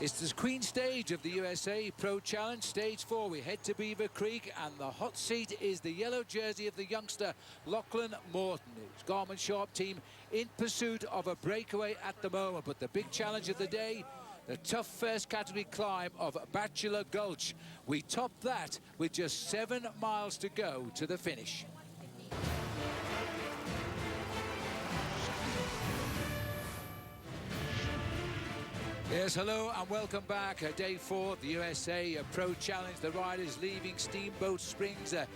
It's the Queen stage of the USA Pro Challenge, stage 4. We head to Beaver Creek, and the hot seat is the yellow jersey of the youngster, Lachlan Morton. His Garmin Sharp team in pursuit of a breakaway at the moment. But the big challenge of the day, the tough first category climb of Bachelor Gulch. We topped that with just 7 miles to go to the finish. Yes, hello and welcome back. Day 4 of the USA Pro Challenge. The riders leaving Steamboat Springs at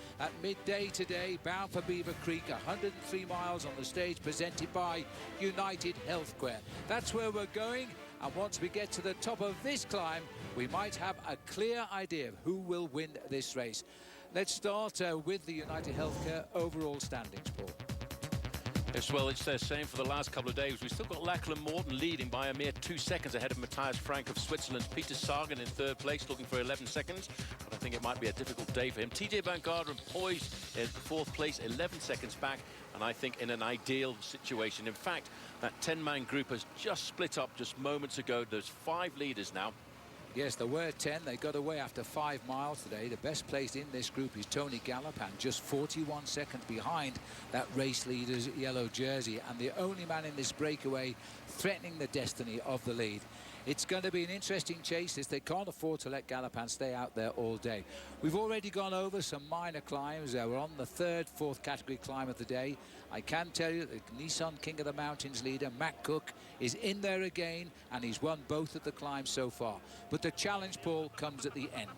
midday today, bound for Beaver Creek. 103 miles on the stage presented by United Healthcare. That's where we're going, and once we get to the top of this climb, we might have a clear idea of who will win this race. Let's start with the United Healthcare overall standings, Paul. Yes, well, it's the same for the last couple of days. We've still got Lachlan Morton leading by a mere 2 seconds ahead of Matthias Frank of Switzerland. Peter Sagan in third place, looking for 11 seconds. But I think it might be a difficult day for him. TJ Van Garderen poised in fourth place, 11 seconds back. And I think in an ideal situation. In fact, that 10-man group has just split up just moments ago. There's 5 leaders now. Yes, there were 10. They got away after 5 miles today. The best placed in this group is Tony Gallopin, just 41 seconds behind that race leader's yellow jersey, and the only man in this breakaway threatening the destiny of the lead. It's going to be an interesting chase, as they can't afford to let Gallopin stay out there all day. We've already gone over some minor climbs. We're on the third, fourth category climb of the day. I can tell you that the Nissan King of the Mountains leader, Matt Cook, is in there again, and he's won both of the climbs so far. But the challenge, Paul, comes at the end.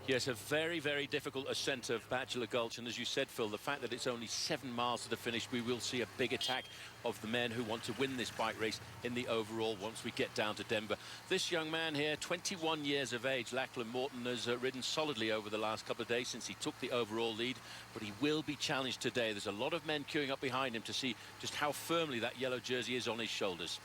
Yes, a very, very difficult ascent of Bachelor Gulch. And as you said, Phil, the fact that it's only 7 miles to the finish, we will see a big attack of the men who want to win this bike race in the overall once we get down to Denver. This young man here, 21 years of age, Lachlan Morton, has ridden solidly over the last couple of days since he took the overall lead. But he will be challenged today. There's a lot of men queuing up behind him to see just how firmly that yellow jersey is on his shoulders.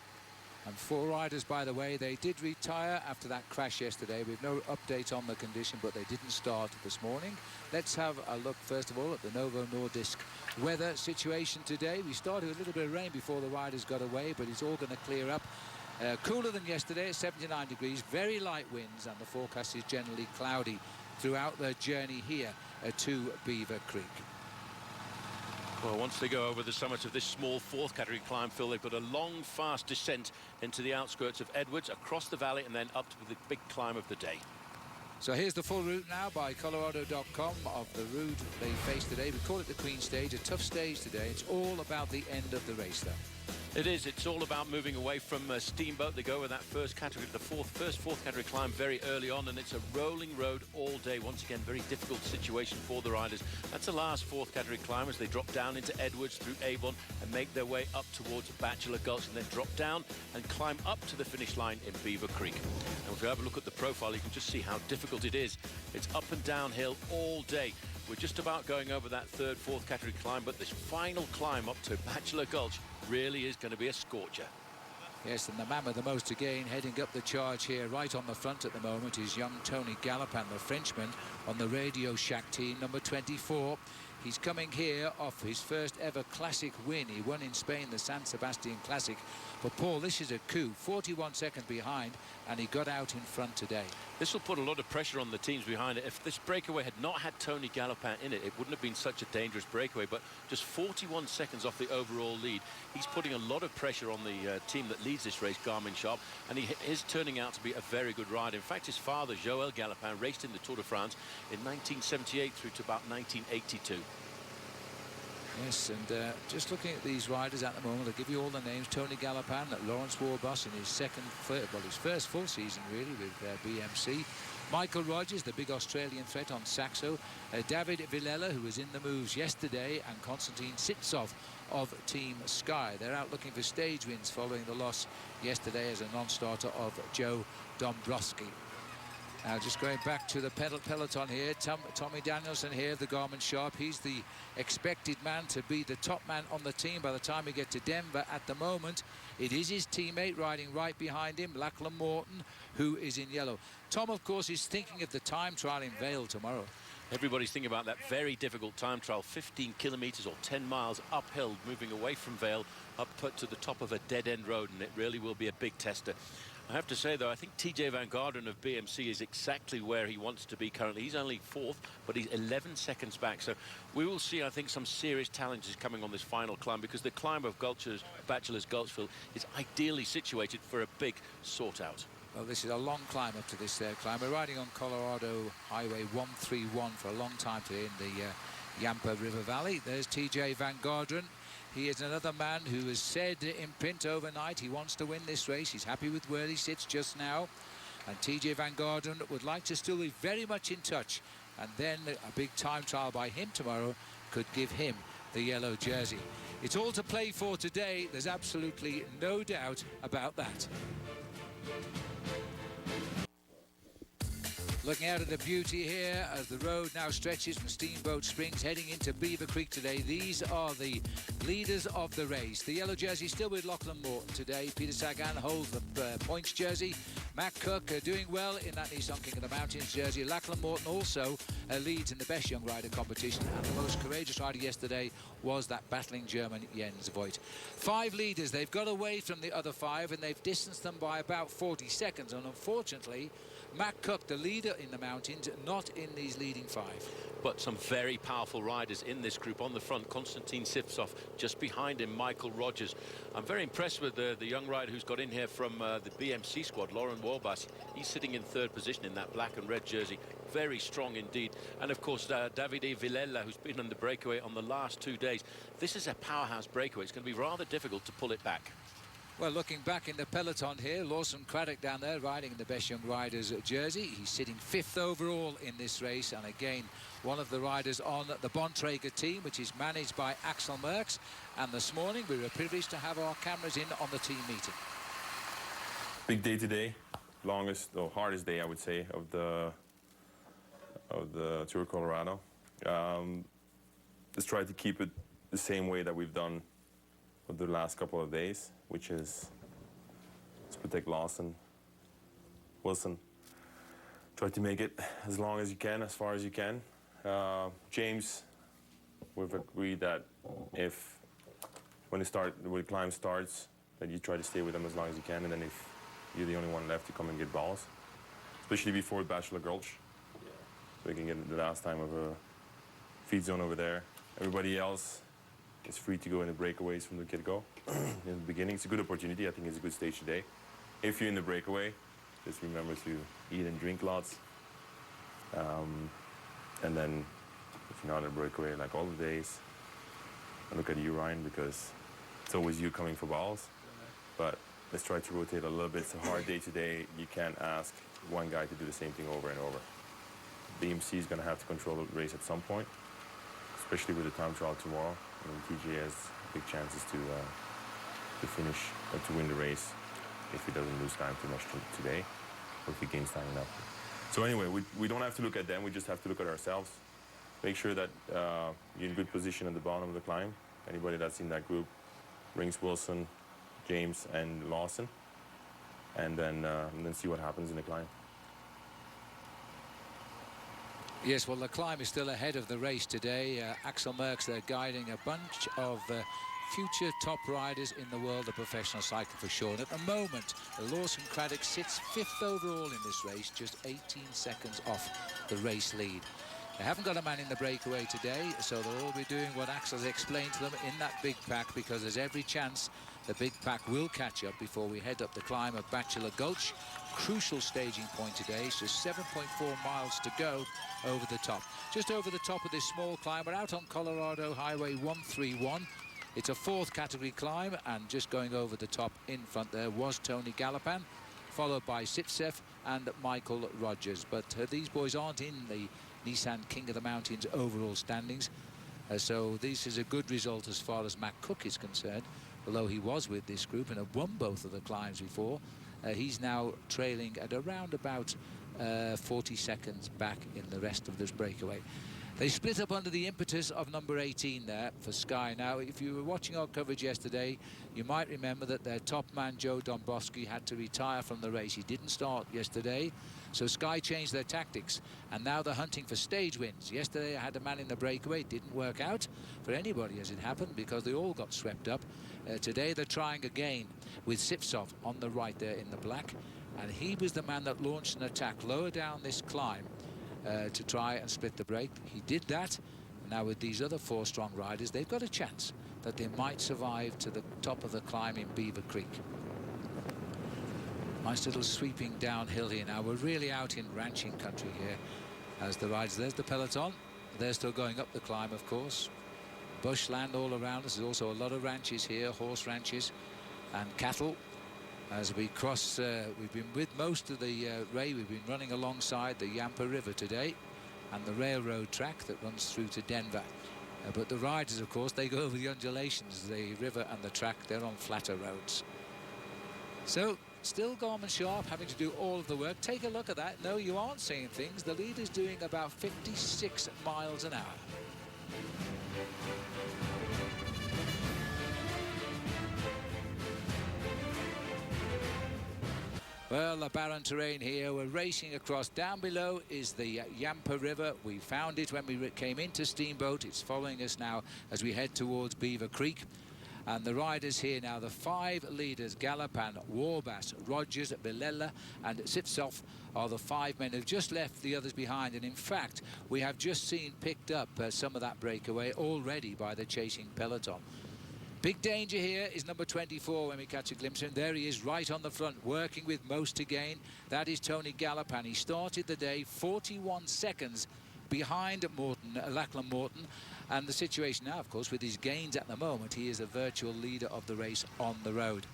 And 4 riders, by the way, they did retire after that crash yesterday. We've no update on the condition, but they didn't start this morning. Let's have a look, first of all, at the Novo Nordisk weather situation today. We started with a little bit of rain before the riders got away, but it's all going to clear up. Cooler than yesterday at 79 degrees, very light winds, and the forecast is generally cloudy throughout their journey here to Beaver Creek. Well, once they go over the summit of this small fourth category climb, Phil, they've got a long, fast descent into the outskirts of Edwards, across the valley, and then up to the big climb of the day. So here's the full route now by Colorado.com of the route they face today. We call it the Queen stage, a tough stage today. It's all about the end of the race, though. It is. It's all about moving away from Steamboat. They go over that first category, the first fourth category climb very early on, and it's a rolling road all day. Once again, very difficult situation for the riders. That's the last fourth category climb as they drop down into Edwards through Avon and make their way up towards Bachelor Gulch, and then drop down and climb up to the finish line in Beaver Creek. And if you have a look at the profile, you can just see how difficult it is. It's up and downhill all day. We're just about going over that third, fourth category climb, but this final climb up to Bachelor Gulch really is going to be a scorcher. Yes, and the man with the most to gain heading up the charge here right on the front at the moment is young Tony Gallopin, the Frenchman, on the Radio Shack team, number 24. He's coming here off his first ever classic win. He won in Spain the San Sebastian Classic. But Paul, this is a coup, 41 seconds behind, and he got out in front today. This will put a lot of pressure on the teams behind it. If this breakaway had not had Tony Gallopin in it, it wouldn't have been such a dangerous breakaway. But just 41 seconds off the overall lead, he's putting a lot of pressure on the team that leads this race, Garmin Sharp, and he is turning out to be a very good rider. In fact, his father, Joël Gallopin, raced in the Tour de France in 1978 through to about 1982. Yes, and just looking at these riders at the moment, I'll give you all the names. Tony Gallopin, Lawrence Warbus in his first full season, really, with BMC. Michael Rogers, the big Australian threat on Saxo. David Villela, who was in the moves yesterday, and Konstantin Sitsov of Team Sky. They're out looking for stage wins following the loss yesterday as a non-starter of Joe Dombrowski. Now, just going back to the peloton here, Tommy Danielson here, the Garmin Sharp. He's the expected man to be the top man on the team by the time we get to Denver. At the moment, it is his teammate riding right behind him, Lachlan Morton, who is in yellow. Tom, of course, is thinking of the time trial in Vale tomorrow. Everybody's thinking about that very difficult time trial, 15 kilometers or 10 miles uphill, moving away from Vale up to the top of a dead-end road, and it really will be a big tester. I have to say, though, I think TJ Van Garderen of BMC is exactly where he wants to be currently. He's only 4th, but he's 11 seconds back. So we will see, I think, some serious challenges coming on this final climb, because the climb of Bachelor's Gulchfield is ideally situated for a big sort-out. Well, this is a long climb up to this climb. We're riding on Colorado Highway 131 for a long time today in the Yampa River Valley. There's TJ Van Garderen. He is another man who has said in print overnight he wants to win this race. He's happy with where he sits just now. And TJ Van Garderen would like to still be very much in touch. And then a big time trial by him tomorrow could give him the yellow jersey. It's all to play for today. There's absolutely no doubt about that. Looking out at the beauty here as the road now stretches from Steamboat Springs heading into Beaver Creek today. These are the leaders of the race. The yellow jersey still with Lachlan Morton today. Peter Sagan holds the points jersey. Matt Cook doing well in that Nissan King of the Mountains jersey. Lachlan Morton also leads in the best young rider competition, and the most courageous rider yesterday was that battling German Jens Voigt. 5 leaders. They've got away from the other 5 and they've distanced them by about 40 seconds, and unfortunately Matt Cook, the leader in the mountains, not in these leading 5. But some very powerful riders in this group. On the front, Konstantin Sivtsov, just behind him, Michael Rogers. I'm very impressed with the young rider who's got in here from the BMC squad, Lauren Warbas. He's sitting in 3rd position in that black and red jersey. Very strong indeed. And of course, Davide Villela, who's been on the breakaway on the last 2 days. This is a powerhouse breakaway. It's going to be rather difficult to pull it back. Well, looking back in the peloton here, Lawson Craddock down there riding in the Best Young Riders jersey. He's sitting 5th overall in this race, and again, one of the riders on the Bontrager team, which is managed by Axel Merckx. And this morning, we were privileged to have our cameras in on the team meeting. Big day today, longest or hardest day, I would say, of the Tour of Colorado. Let's try to keep it the same way that we've done for the last couple of days, which is to protect Lawson, Wilson. Try to make it as long as you can, as far as you can. James, we've agreed that when the climb starts, that you try to stay with them as long as you can, and then if you're the only one left, you come and get balls, especially before Bachelor Gulch, so we can get the last time of a feed zone over there. Everybody else is free to go in the breakaways from the get-go. In the beginning, it's a good opportunity. I think it's a good stage today. If you're in the breakaway, just remember to eat and drink lots. And then, if you're not in the breakaway, like all the days, I look at you, Ryan, because it's always you coming for balls. But let's try to rotate a little bit. It's a hard day today. You can't ask one guy to do the same thing over and over. BMC is going to have to control the race at some point, especially with the time trial tomorrow. I mean, TJ has big chances to finish or to win the race if he doesn't lose time too much today, or if he gains time enough. So anyway, we don't have to look at them. We just have to look at ourselves. Make sure that you're in good position at the bottom of the climb. Anybody that's in that group, Rings, Wilson, James, and Lawson, and then see what happens in the climb. Yes, well, the climb is still ahead of the race today. Axel Merckx, they're guiding a bunch of future top riders in the world of professional cycling for sure. And at the moment, Lawson Craddock sits 5th overall in this race, just 18 seconds off the race lead. They haven't got a man in the breakaway today, so they'll all be doing what Axel's explained to them in that big pack, because there's every chance the big pack will catch up before we head up the climb of Bachelor Gulch. Crucial staging point today. It's just 7.4 miles to go over the top. Just over the top of this small climb, we're out on Colorado Highway 131. It's a 4th category climb, and just going over the top in front there was Tony Gallopin, followed by Sivtsev and Michael Rogers. But these boys aren't in the Nissan King of the Mountains overall standings. So this is a good result as far as Matt Cook is concerned, although he was with this group and had won both of the climbs before. He's now trailing at around about 40 seconds back in the rest of this breakaway. They split up under the impetus of number 18 there for Sky. Now, if you were watching our coverage yesterday, you might remember that their top man, Joe Dombrowski, had to retire from the race. He didn't start yesterday, so Sky changed their tactics, and now they're hunting for stage wins. Yesterday, I had a man in the breakaway. It didn't work out for anybody, as it happened, because they all got swept up. Today, they're trying again with Sipsov on the right there in the black, and he was the man that launched an attack lower down this climb to try and split the break. He did that. Now with these other 4 strong riders, they've got a chance that they might survive to the top of the climb in Beaver Creek. Nice little sweeping downhill here now. We're really out in ranching country here as the riders. There's the peloton. They're still going up the climb, of course. Bushland all around us. There's also a lot of ranches here, horse ranches and cattle. As we cross, we've been with most of the Ray. We've been running alongside the Yampa River today and the railroad track that runs through to Denver. But the riders, of course, they go over the undulations. The river and the track, they're on flatter roads. So, still Gorman Sharp having to do all of the work. Take a look at that. No, you aren't seeing things. The leader's doing about 56 miles an hour. Well, the barren terrain here. We're racing across. Down below is the Yampa River. We found it when we came into Steamboat. It's following us now as we head towards Beaver Creek. And the riders here now, the 5 leaders, Galapan, Warbass, Rogers, Bilela and Sipsov, are the 5 men who've just left the others behind. And in fact, we have just seen picked up some of that breakaway already by the chasing peloton. Big danger here is number 24 when we catch a glimpse of him. There he is right on the front, working with most to gain. That is Tony Galapan. He started the day 41 seconds behind Lachlan Morton. And the situation now, of course, with his gains at the moment, he is a virtual leader of the race on the road.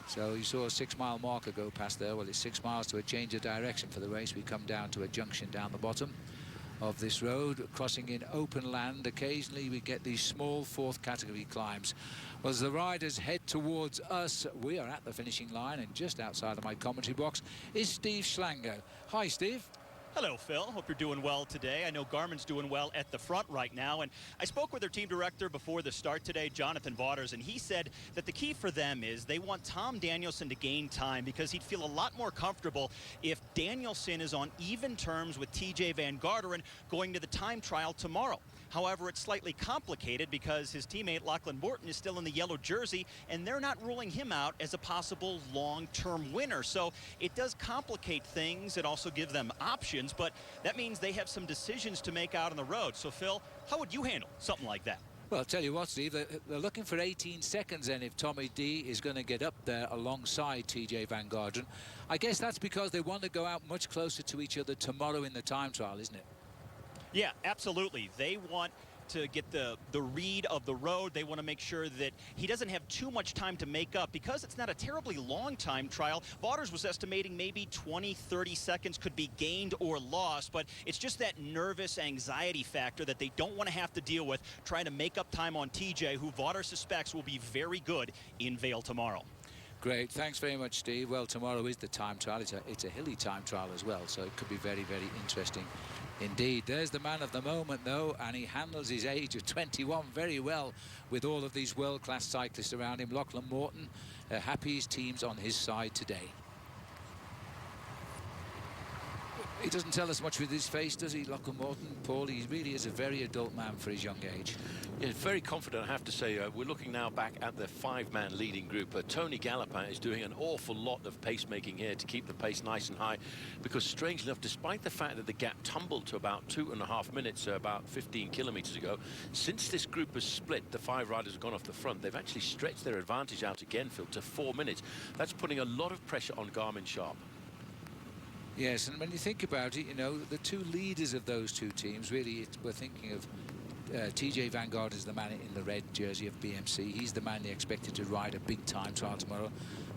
So you saw a 6-mile marker go past there. Well, it's 6 miles to a change of direction for the race. We come down to a junction down the bottom of this road, crossing in open land. Occasionally we get these small 4th category climbs. Well, as the riders head towards us, we are at the finishing line, and just outside of my commentary box is Steve Schlanger. Hi, Steve. Hello, Phil. Hope you're doing well today. I know Garmin's doing well at the front right now, and I spoke with their team director before the start today, Jonathan Vaughters, and he said that the key for them is they want Tom Danielson to gain time because he'd feel a lot more comfortable if Danielson is on even terms with TJ Van Garderen going to the time trial tomorrow. However, it's slightly complicated because his teammate Lachlan Morton is still in the yellow jersey, and they're not ruling him out as a possible long-term winner. So it does complicate things. It also gives them options, but that means they have some decisions to make out on the road. So, Phil, how would you handle something like that? Well, I'll tell you what, Steve, they're looking for 18 seconds, and if Tommy D is going to get up there alongside TJ Van Garderen, I guess that's because they want to go out much closer to each other tomorrow in the time trial, isn't it? Yeah, absolutely. They want to get the read of the road. They want to make sure that he doesn't have too much time to make up because it's not a terribly long time trial. Vaughters was estimating maybe 20-30 seconds could be gained or lost, but it's just that nervous anxiety factor that they don't want to have to deal with trying to make up time on TJ, who Vaughters suspects will be very good in Vail tomorrow. Great, thanks very much, Steve. Well, tomorrow is the time trial. It's a hilly time trial as well, so it could be very, very interesting indeed. There's the man of the moment, though, and he handles his age of 21 very well with all of these world-class cyclists around him. Lachlan Morton, happy his team's on his side today. He doesn't tell us much with his face, does he, Lachlan Morton? Paul, he really is a very adult man for his young age. Yeah, very confident, I have to say. We're looking now back at the 5-man leading group. Tony Galapan is doing an awful lot of pacemaking here to keep the pace nice and high, because strangely enough, despite the fact that the gap tumbled to about 2.5 minutes about 15 kilometers ago, since this group has split, the 5 riders have gone off the front. They've actually stretched their advantage out again, Phil, to 4 minutes. That's putting a lot of pressure on Garmin Sharp. Yes, and when you think about it, you know, the 2 leaders of those 2 teams, really, we're thinking of TJ Van Garderen is the man in the red jersey of BMC. He's the man they expected to ride a big time trial tomorrow.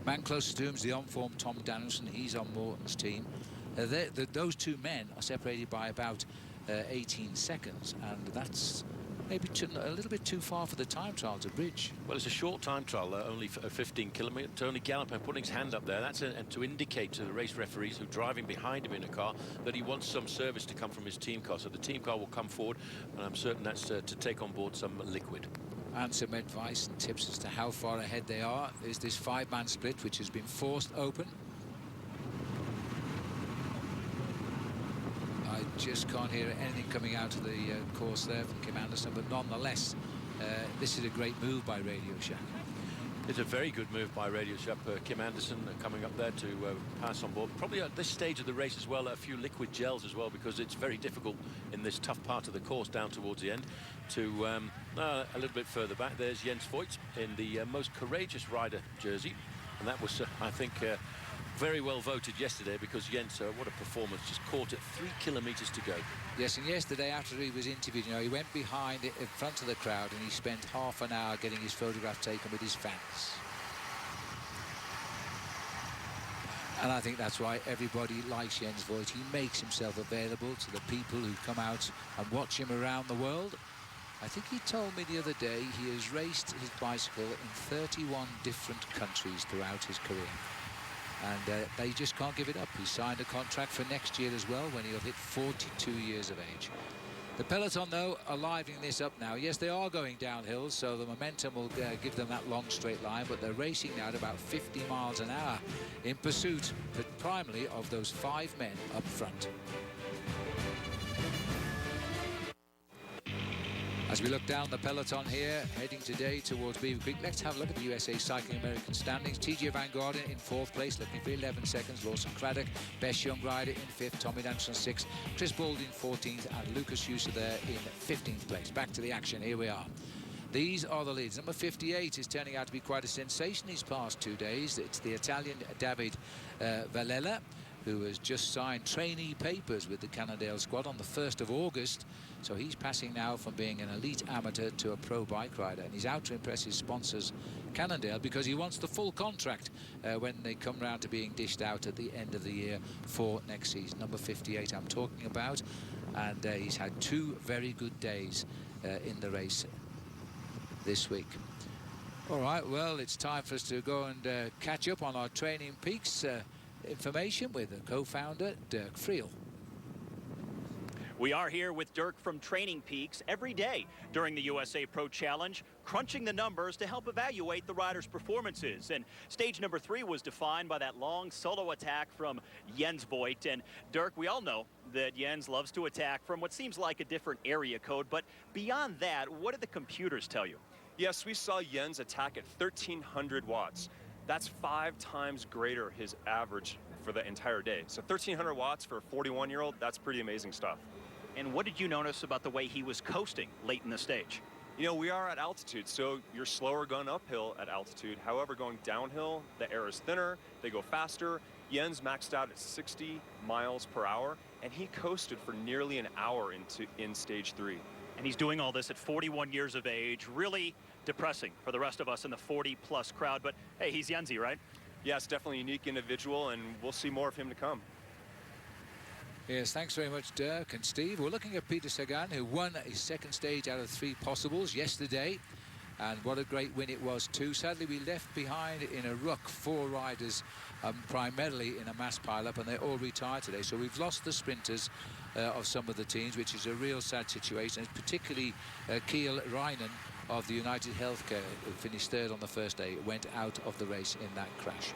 Man closest to him is the on-form Tom Danielson. He's on Morton's team. Those 2 men are separated by about 18 seconds, and that's maybe a little bit too far for the time trial to bridge. Well, it's a short time trial, only 15 kilometres. Tony Galopin putting his hand up there. That's and to indicate to the race referees who are driving behind him in a car that he wants some service to come from his team car. So the team car will come forward, and I'm certain that's to take on board some liquid. And some advice and tips as to how far ahead they are. Is this 5-man split, which has been forced open. I just can't hear anything coming out of the course there from Kim Anderson, but nonetheless, this is a great move by Radio Shack. It's a very good move by Radio Shack. Kim Anderson coming up there to pass on board. Probably at this stage of the race as well, a few liquid gels as well, because it's very difficult in this tough part of the course down towards the end to a little bit further back. There's Jens Voigt in the most courageous rider jersey, and that was, I think, very well voted yesterday, because Jens, what a performance, just caught it 3 kilometres to go. Yes, and yesterday after he was interviewed, you know, he went behind in front of the crowd and he spent half an hour getting his photograph taken with his fans. And I think that's why everybody likes Jens Voigt. He makes himself available to the people who come out and watch him around the world. I think he told me the other day he has raced his bicycle in 31 different countries throughout his career. And they just can't give it up. He signed a contract for next year as well, when he'll hit 42 years of age. The peloton, though, are livening this up now. Yes, they are going downhill, so the momentum will give them that long straight line, but they're racing now at about 50 miles an hour in pursuit, but primarily of those 5 men up front. As we look down the peloton here, heading today towards Beaver Creek, let's have a look at the USA Cycling American standings. TJ Van Garderen in 4th place, looking for 11 seconds. Lawson Craddock, best young rider, in 5th. Tommy Anderson 6th. Chris Baldwin 14th, and Lucas Huser there in 15th place. Back to the action, here we are. These are the leads. Number 58 is turning out to be quite a sensation these past 2 days. It's the Italian David Valella, who has just signed trainee papers with the Cannondale squad on the 1st of August. So he's passing now from being an elite amateur to a pro bike rider, and he's out to impress his sponsors, Cannondale, because he wants the full contract when they come round to being dished out at the end of the year for next season. Number 58 I'm talking about, and he's had 2 very good days in the race this week. All right, well, it's time for us to go and catch up on our training peaks information with the co-founder, Dirk Friel. We are here with Dirk from Training Peaks every day during the USA Pro Challenge, crunching the numbers to help evaluate the riders' performances. And stage number 3 was defined by that long solo attack from Jens Voigt. And Dirk, we all know that Jens loves to attack from what seems like a different area code. But beyond that, what did the computers tell you? Yes, we saw Jens attack at 1,300 watts. That's 5 times greater his average for the entire day. So 1,300 watts for a 41-year-old, that's pretty amazing stuff. And what did you notice about the way he was coasting late in the stage? You know, we are at altitude, so you're slower going uphill at altitude. However, going downhill, the air is thinner, they go faster. Jens maxed out at 60 miles per hour, and he coasted for nearly an hour in stage 3. And he's doing all this at 41 years of age. Really depressing for the rest of us in the 40-plus crowd. But, hey, he's Jensie, right? Yes, definitely a unique individual, and we'll see more of him to come. Yes, thanks very much, Dirk and Steve. We're looking at Peter Sagan, who won his 2nd stage out of 3 possibles yesterday. And what a great win it was, too. Sadly, we left behind in a ruck 4 riders, primarily in a mass pile-up, and they all retired today. So we've lost the sprinters of some of the teams, which is a real sad situation. It's particularly Kiel Reinen of the United Healthcare, who finished 3rd on the first day, went out of the race in that crash.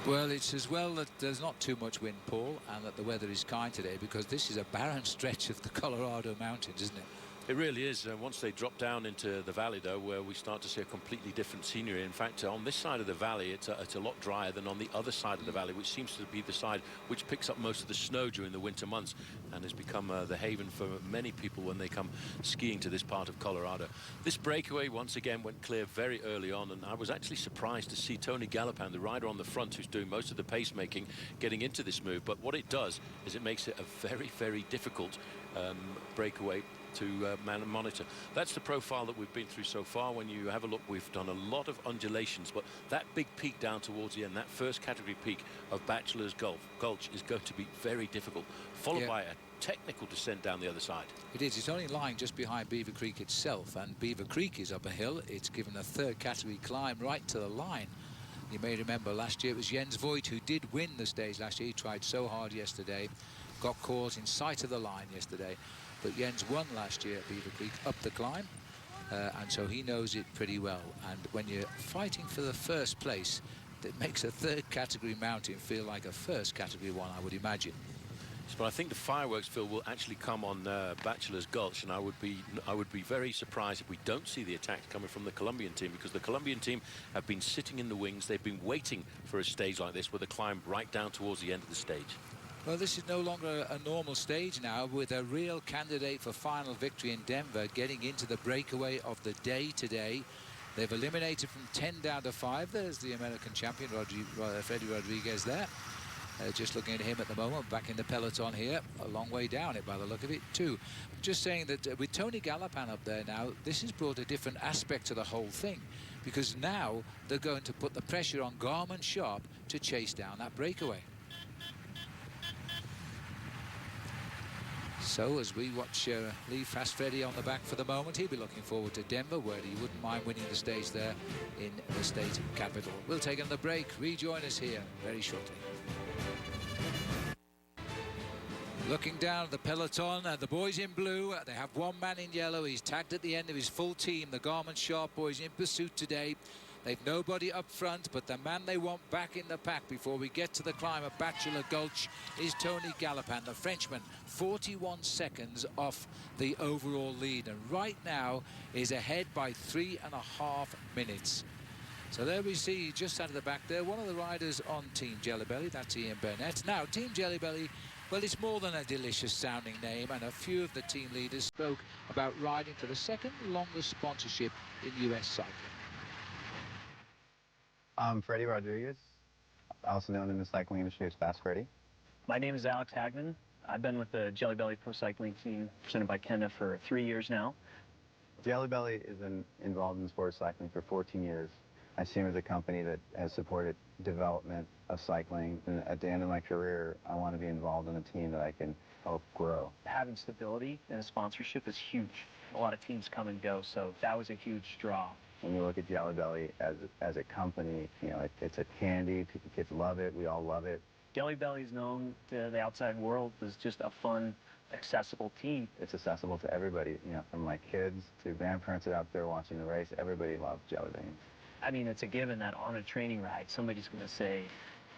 Well, it's as well that there's not too much wind, Paul, and that the weather is kind today, because this is a barren stretch of the Colorado Mountains, isn't it? It really is. Once they drop down into the valley, though, where we start to see a completely different scenery. In fact, on this side of the valley, it's a lot drier than on the other side of the valley, which seems to be the side which picks up most of the snow during the winter months and has become the haven for many people when they come skiing to this part of Colorado. This breakaway, once again, went clear very early on, and I was actually surprised to see Tony Galopin, the rider on the front who's doing most of the pacemaking, getting into this move. But what it does is it makes it a very, very difficult breakaway to monitor. That's the profile that we've been through so far. When you have a look, we've done a lot of undulations, but that big peak down towards the end, that first category peak of Bachelor's Gulch is going to be very difficult, followed by a technical descent down the other side. It is. It's only lying just behind Beaver Creek itself, and Beaver Creek is up a hill. It's given a third category climb right to the line. You may remember last year it was Jens Voigt who did win the stage last year. He tried so hard yesterday, got caught in sight of the line yesterday, but Jens won last year at Beaver Creek up the climb. And so he knows it pretty well. And when you're fighting for the first place, that makes a third category mountain feel like a first category one, I would imagine. But I think the fireworks, Phil, will actually come on Bachelor's Gulch, and I would be very surprised if we don't see the attacks coming from the Colombian team, because the Colombian team have been sitting in the wings. They've been waiting for a stage like this with a climb right down towards the end of the stage. Well, this is no longer a normal stage now, with a real candidate for final victory in Denver getting into the breakaway of the day today. They've eliminated from 10 down to 5. There's the American champion, Freddie Rodriguez there. Just looking at him at the moment, back in the peloton here, a long way down it by the look of it too. Just saying that with Tony Gallopin up there now, this has brought a different aspect to the whole thing, because now they're going to put the pressure on Garmin Sharp to chase down that breakaway. So as we watch Lee Fast Freddy on the back for the moment, he'll be looking forward to Denver, where he wouldn't mind winning the stage there in the state capital. We'll take another break. Rejoin us here very shortly. Looking down at the peloton, the boys in blue, they have one man in yellow. He's tagged at the end of his full team. The Garmin Sharp boys in pursuit today. They've nobody up front, but the man they want back in the pack before we get to the climb of Bachelor Gulch is Tony Gallopin, the Frenchman, 41 seconds off the overall lead, and right now is ahead by 3.5 minutes. So there we see, just out of the back there, one of the riders on Team Jelly Belly, that's Ian Burnett. Now, Team Jelly Belly, well, it's more than a delicious sounding name, and a few of the team leaders spoke about riding for the second longest sponsorship in US cycling. I'm Freddie Rodriguez, also known in the cycling industry as Fast Freddy. My name is Alex Hagman. I've been with the Jelly Belly Pro Cycling team presented by Kenda for 3 years now. Jelly Belly has been involved in sports cycling for 14 years. I see them as a company that has supported development of cycling, and at the end of my career, I want to be involved in a team that I can help grow. Having stability and a sponsorship is huge. A lot of teams come and go, so that was a huge draw. When you look at Jelly Belly as a company, you know, it's a candy. Kids love it. We all love it. Jelly Belly is known to the outside world as just a fun, accessible team. It's accessible to everybody, you know, from my kids to grandparents that are out there watching the race. Everybody loves Jelly Belly. I mean, it's a given that on a training ride, somebody's going to say,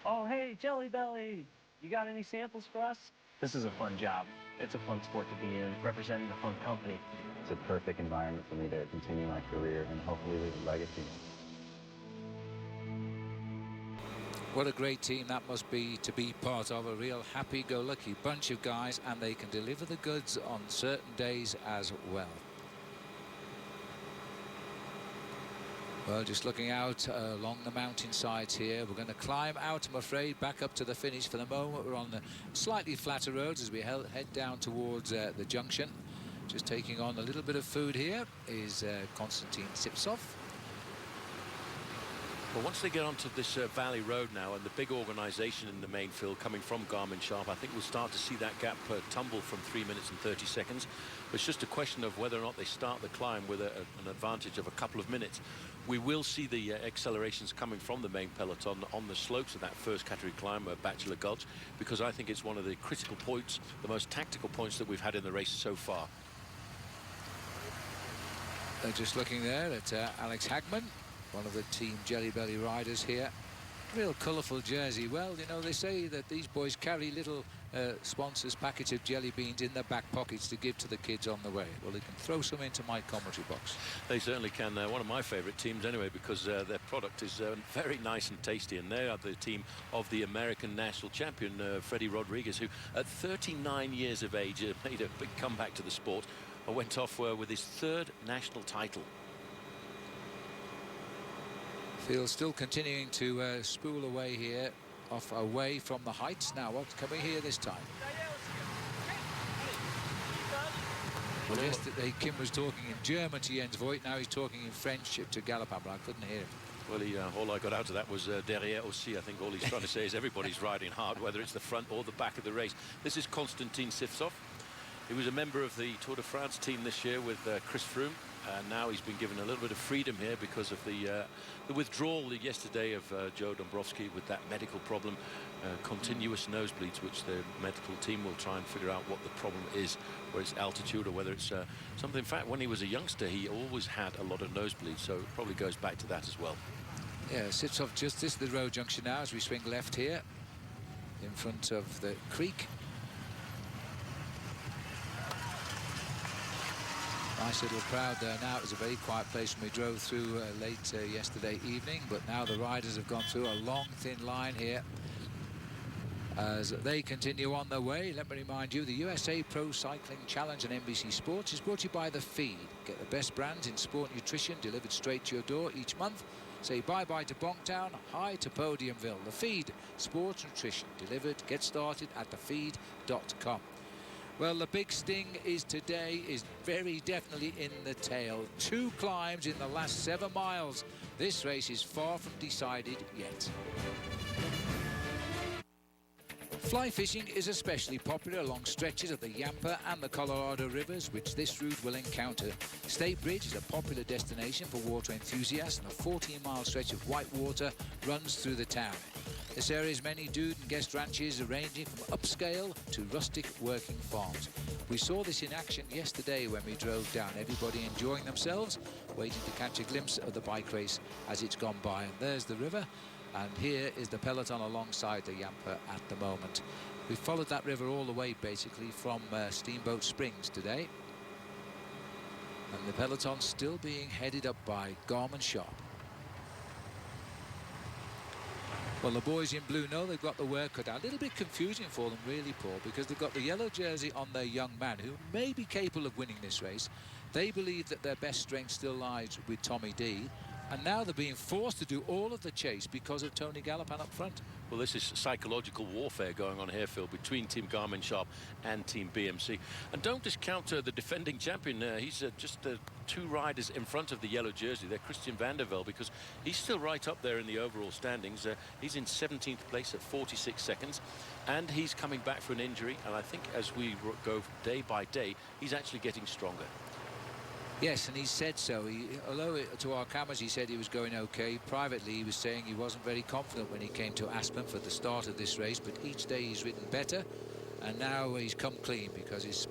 "Oh, hey, Jelly Belly, you got any samples for us?" This is a fun job. It's a fun sport to be in, representing a fun company. It's a perfect environment for me to continue my career and hopefully leave a legacy. What a great team that must be to be part of, a real happy-go-lucky bunch of guys, and they can deliver the goods on certain days as well. Well, just looking out along the mountainsides here, we're going to climb out, I'm afraid, back up to the finish. For the moment, we're on the slightly flatter roads as we head down towards the junction. Just taking on a little bit of food here is Konstantin Sipsov. Well, once they get onto this valley road now, and the big organisation in the main field coming from Garmin Sharp, I think we'll start to see that gap tumble from 3 minutes and 30 seconds. It's just a question of whether or not they start the climb with an advantage of a couple of minutes. We will see the accelerations coming from the main peloton on the slopes of that first category climb, Bachelor Gulch, because I think it's one of the critical points, the most tactical points that we've had in the race so far. Just looking there at Alex Hagman, one of the Team Jelly Belly riders here. Real colourful jersey. Well, you know, they say that these boys carry little sponsors' packets of jelly beans in their back pockets to give to the kids on the way. Well, they can throw some into my commentary box. They certainly can. One of my favourite teams anyway, because their product is very nice and tasty, and they are the team of the American national champion, Freddie Rodriguez, who at 39 years of age made a big comeback to the sport. Went off with his third national title. Field still continuing to spool away here, away from the heights. Now, what can we hear this time? Well, yesterday Kim was talking in German to Jens Voigt. Now he's talking in French to Gallopin, but I couldn't hear him. Well, all I got out of that was derrière aussi. I think all he's trying to say is everybody's riding hard, whether it's the front or the back of the race. This is Konstantin Sipsov. He was a member of the Tour de France team this year with Chris Froome. Now he's been given a little bit of freedom here because of the withdrawal yesterday of Joe Dombrowski with that medical problem, continuous nosebleeds, which the medical team will try and figure out what the problem is, whether it's altitude or whether it's something. In fact, when he was a youngster, he always had a lot of nosebleeds, so it probably goes back to that as well. Yeah, sits off just this, the road junction now as we swing left here in front of the creek. Nice little crowd there now. It was a very quiet place when we drove through late yesterday evening, but now the riders have gone through a long, thin line here as they continue on their way. Let me remind you, the USA Pro Cycling Challenge on NBC Sports is brought to you by The Feed. Get the best brands in sport nutrition delivered straight to your door each month. Say bye-bye to Bonktown, hi to Podiumville. The Feed, sports nutrition delivered. Get started at thefeed.com. Well, the big sting is today is very definitely in the tail. 2 climbs in the last 7 miles. This race is far from decided yet. Fly fishing is especially popular along stretches of the Yampa and the Colorado rivers, which this route will encounter. State Bridge is a popular destination for water enthusiasts, and a 14-mile stretch of white water runs through the town. This area's many dude and guest ranches ranging from upscale to rustic working farms. We saw this in action yesterday when we drove down. Everybody enjoying themselves, waiting to catch a glimpse of the bike race as it's gone by. And there's the river, and here is the peloton alongside the Yampa at the moment. We followed that river all the way basically from Steamboat Springs today. And the peloton still being headed up by Garmin Sharp. Well, the boys in blue know they've got the work cut out. A little bit confusing for them, really, Paul, because they've got the yellow jersey on their young man, who may be capable of winning this race. They believe that their best strength still lies with Tommy D. And now they're being forced to do all of the chase because of Tony Gallopin up front. Well, this is psychological warfare going on here, Phil, between Team Garmin Sharp and Team BMC. And don't discount the defending champion. He's just 2 riders in front of the yellow jersey. They're Christian van der Velde, because he's still right up there in the overall standings. He's in 17th place at 46 seconds. And he's coming back from an injury. And I think as we go day by day, he's actually getting stronger. Yes, and he said so. Although to our cameras he said he was going okay, privately he was saying he wasn't very confident when he came to Aspen for the start of this race, but each day he's ridden better, and now he's come clean because his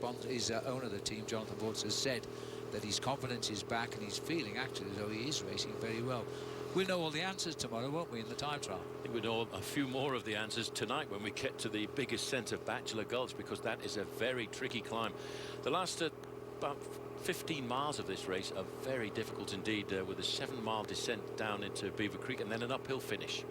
owner of the team, Jonathan Vorts, has said that his confidence is back and he's feeling actually as though he is racing very well. We'll know all the answers tomorrow, won't we, in the time trial? I think we'll know a few more of the answers tonight when we get to the biggest centre, Bachelor Gulch, because that is a very tricky climb. The last about 15 miles of this race are very difficult indeed, with a 7-mile descent down into Beaver Creek and then an uphill finish.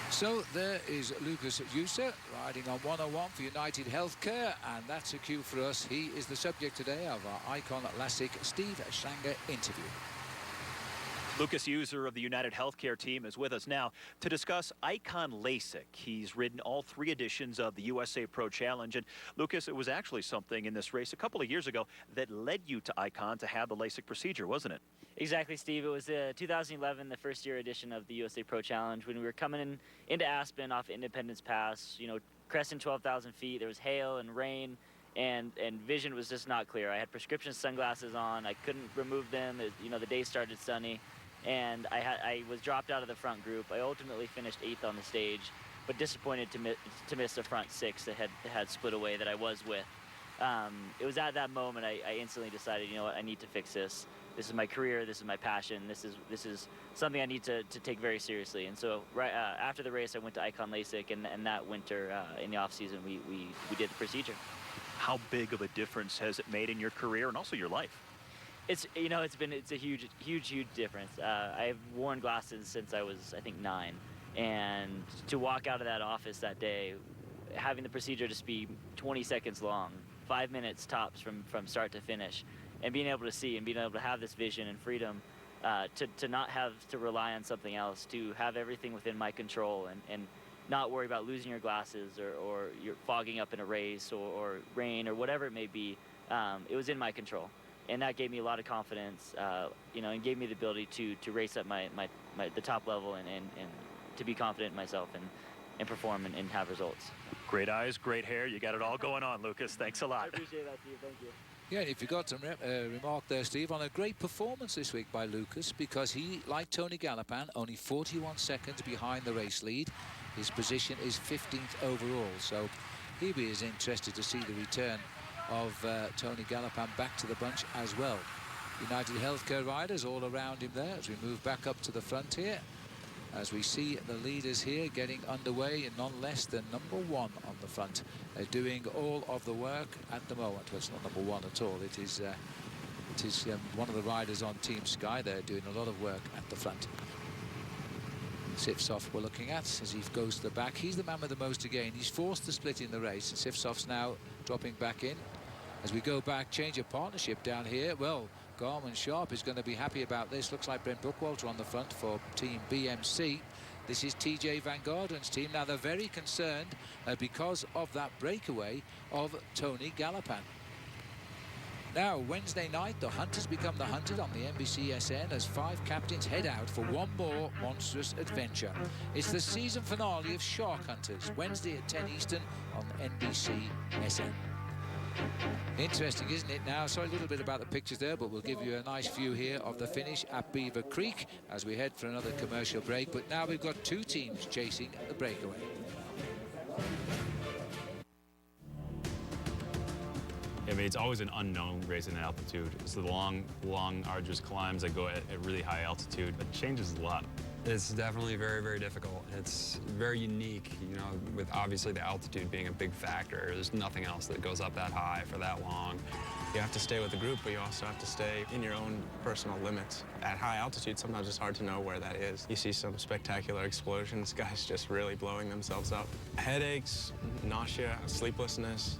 So there is Lucas User riding on 101 for United Healthcare, and that's a cue for us. He is the subject today of our Icon Classic Steve Schlanger interview. Lucas User of the United Healthcare team is with us now to discuss Icon LASIK. He's ridden all 3 editions of the USA Pro Challenge. And Lucas, it was actually something in this race a couple of years ago that led you to Icon to have the LASIK procedure, wasn't it? Exactly, Steve. It was 2011, the first year edition of the USA Pro Challenge, when we were coming into Aspen off Independence Pass, you know, cresting 12,000 feet. There was hail and rain, and vision was just not clear. I had prescription sunglasses on. I couldn't remove them. You know, the day started sunny. And I was dropped out of the front group. I ultimately finished 8th on the stage, but disappointed to miss the front 6 that had split away that I was with. It was at that moment I instantly decided, you know what, I need to fix this. This is my career. This is my passion. This is something I need to take very seriously. And so right after the race, I went to Icon LASIK, and that winter in the off season we did the procedure. How big of a difference has it made in your career and also your life? It's a huge difference. I've worn glasses since I was, I think, 9, and to walk out of that office that day, having the procedure just be 20 seconds long, 5 minutes tops from start to finish, and being able to see and being able to have this vision and freedom, to not have to rely on something else, to have everything within my control, and not worry about losing your glasses or you're fogging up in a race or rain or whatever it may be. It was in my control. And that gave me a lot of confidence, you know, and gave me the ability to race at the top level and to be confident in myself and perform and have results. Great eyes, great hair. You got it all going on, Lucas. Thanks a lot. I appreciate that, Steve. Thank you. Yeah, and if you got to remark there, Steve, on a great performance this week by Lucas, because he, like Tony Gallopin, only 41 seconds behind the race lead. His position is 15th overall, so he'll be as interested to see the return of Tony Gallopin back to the bunch as well. United Healthcare riders all around him there as we move back up to the front here. As we see the leaders here getting underway, and none less than number 1 on the front. They're doing all of the work at the moment. Well, it's not number 1 at all. It is one of the riders on Team Sky. They're doing a lot of work at the front. Sifsoff we're looking at as he goes to the back. He's the man with the most again. He's forced to split in the race. Sifsoff's now dropping back in. As we go back, change of partnership down here. Well, Garmin Sharp is going to be happy about this. Looks like Brent Bookwalter on the front for Team BMC. This is TJ Van Garden's team. Now, they're very concerned because of that breakaway of Tony Gallopin. Now, Wednesday night, the hunters become the hunted on the NBCSN as 5 captains head out for one more monstrous adventure. It's the season finale of Shark Hunters, Wednesday at 10 Eastern on NBCSN. Interesting, isn't it? Now, sorry, a little bit about the pictures there, but we'll give you a nice view here of the finish at Beaver Creek as we head for another commercial break. But now we've got 2 teams chasing the breakaway. I mean, it's always an unknown racing at altitude. It's the long, arduous climbs that go at really high altitude. It changes a lot. It's definitely very, very difficult. It's very unique, you know, with obviously the altitude being a big factor. There's nothing else that goes up that high for that long. You have to stay with the group, but you also have to stay in your own personal limits. At high altitude, sometimes it's hard to know where that is. You see some spectacular explosions, guys just really blowing themselves up. Headaches, nausea, sleeplessness,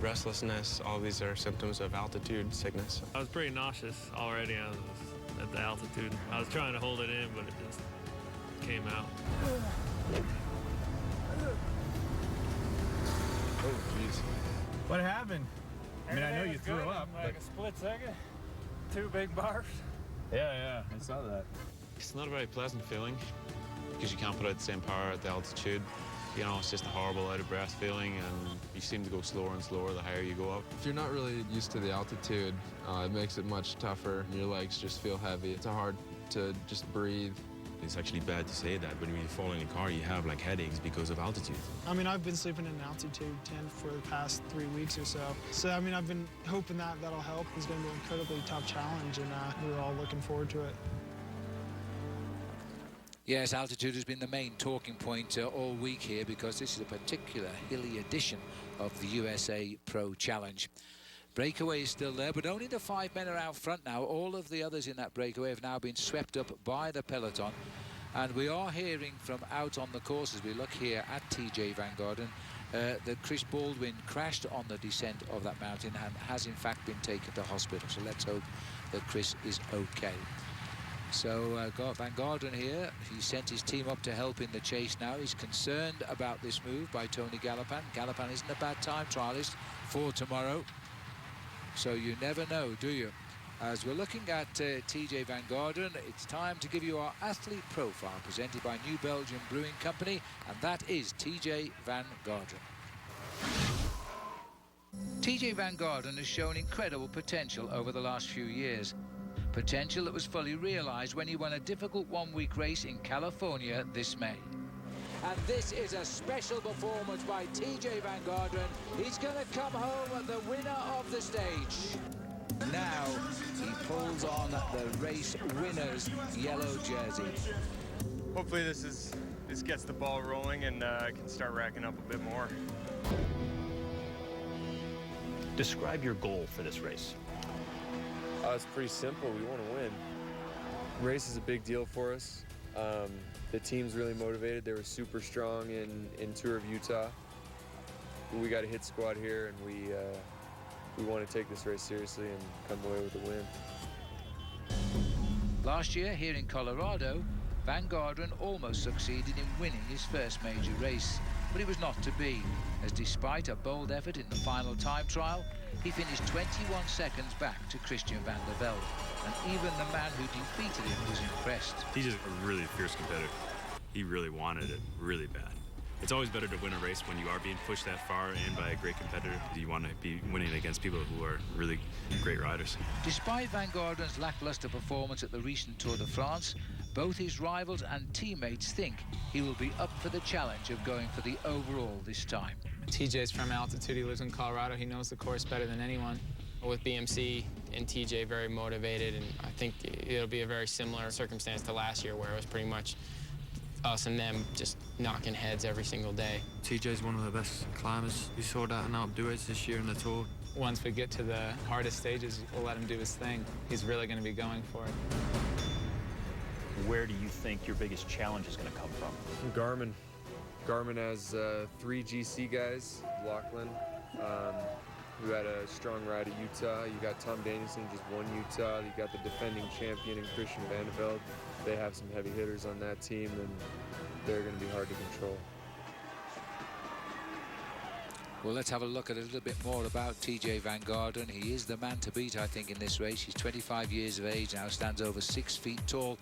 restlessness, all these are symptoms of altitude sickness. I was pretty nauseous already at the altitude. I was trying to hold it in, but it just came out. Oh, jeez. What happened? I mean, I know you threw up. Like a split second, 2 big bars. Yeah, I saw that. It's not a very pleasant feeling because you can't put out the same power at the altitude. You know, it's just a horrible out-of-breath feeling, and you seem to go slower and slower the higher you go up. If you're not really used to the altitude, it makes it much tougher. Your legs just feel heavy. It's hard to just breathe. It's actually bad to say that, but when you fall in a car, you have like headaches because of altitude. I mean, I've been sleeping in an altitude tent for the past 3 weeks or so. So, I mean, I've been hoping that that'll help. It's going to be an incredibly tough challenge, and we're all looking forward to it. Yes, altitude has been the main talking point all week here because this is a particular hilly edition of the USA Pro Challenge. Breakaway is still there, but only the 5 men are out front now. All of the others in that breakaway have now been swept up by the peloton. And we are hearing from out on the course as we look here at TJ Van Garden that Chris Baldwin crashed on the descent of that mountain and has in fact been taken to hospital. So let's hope that Chris is okay. So Van Garden here, he sent his team up to help in the chase now. He's concerned about this move by Tony Gallopin. Gallopin isn't a bad time trialist for tomorrow. So you never know, do you? As we're looking at TJ Van Garden, it's time to give you our athlete profile presented by New Belgium Brewing Company, and that is TJ Van Garden. TJ Van Garden has shown incredible potential over the last few years. Potential that was fully realized when he won a difficult one-week race in California this May. And this is a special performance by TJ Van Garden. He's going to come home the winner of the stage. Now he pulls on the race winner's yellow jersey. Hopefully this gets the ball rolling and can start racking up a bit more. Describe your goal for this race. It's pretty simple. We want to win. Race is a big deal for us. The team's really motivated. They were super strong in Tour of Utah. We got a hit squad here, and we want to take this race seriously and come away with a win. Last year here in Colorado, Van Garden almost succeeded in winning his first major race, but it was not to be, as despite a bold effort in the final time trial, he finished 21 seconds back to Christian van der Velde, and even the man who defeated him was impressed. He's just a really fierce competitor. He really wanted it really bad. It's always better to win a race when you are being pushed that far and by a great competitor. You want to be winning against people who are really great riders. Despite Van Garden's lackluster performance at the recent Tour de France, both his rivals and teammates think he will be up for the challenge of going for the overall this time. TJ's from altitude. He lives in Colorado. He knows the course better than anyone. With BMC and TJ very motivated, and I think it'll be a very similar circumstance to last year where it was pretty much us and them just knocking heads every single day. TJ's one of the best climbers. We saw that in Alpe d'Huez this year in the Tour. Once we get to the hardest stages, we'll let him do his thing. He's really going to be going for it. Where do you think your biggest challenge is going to come from? Garmin. Garmin has 3 GC guys. Lachlan, who had a strong ride at Utah. You got Tom Danielson, just won Utah. You got the defending champion in Christian Vandeveld. They have some heavy hitters on that team, and they're going to be hard to control. Well, let's have a look at a little bit more about TJ Van Garden. He is the man to beat, I think, in this race. He's 25 years of age now, stands over 6 feet tall.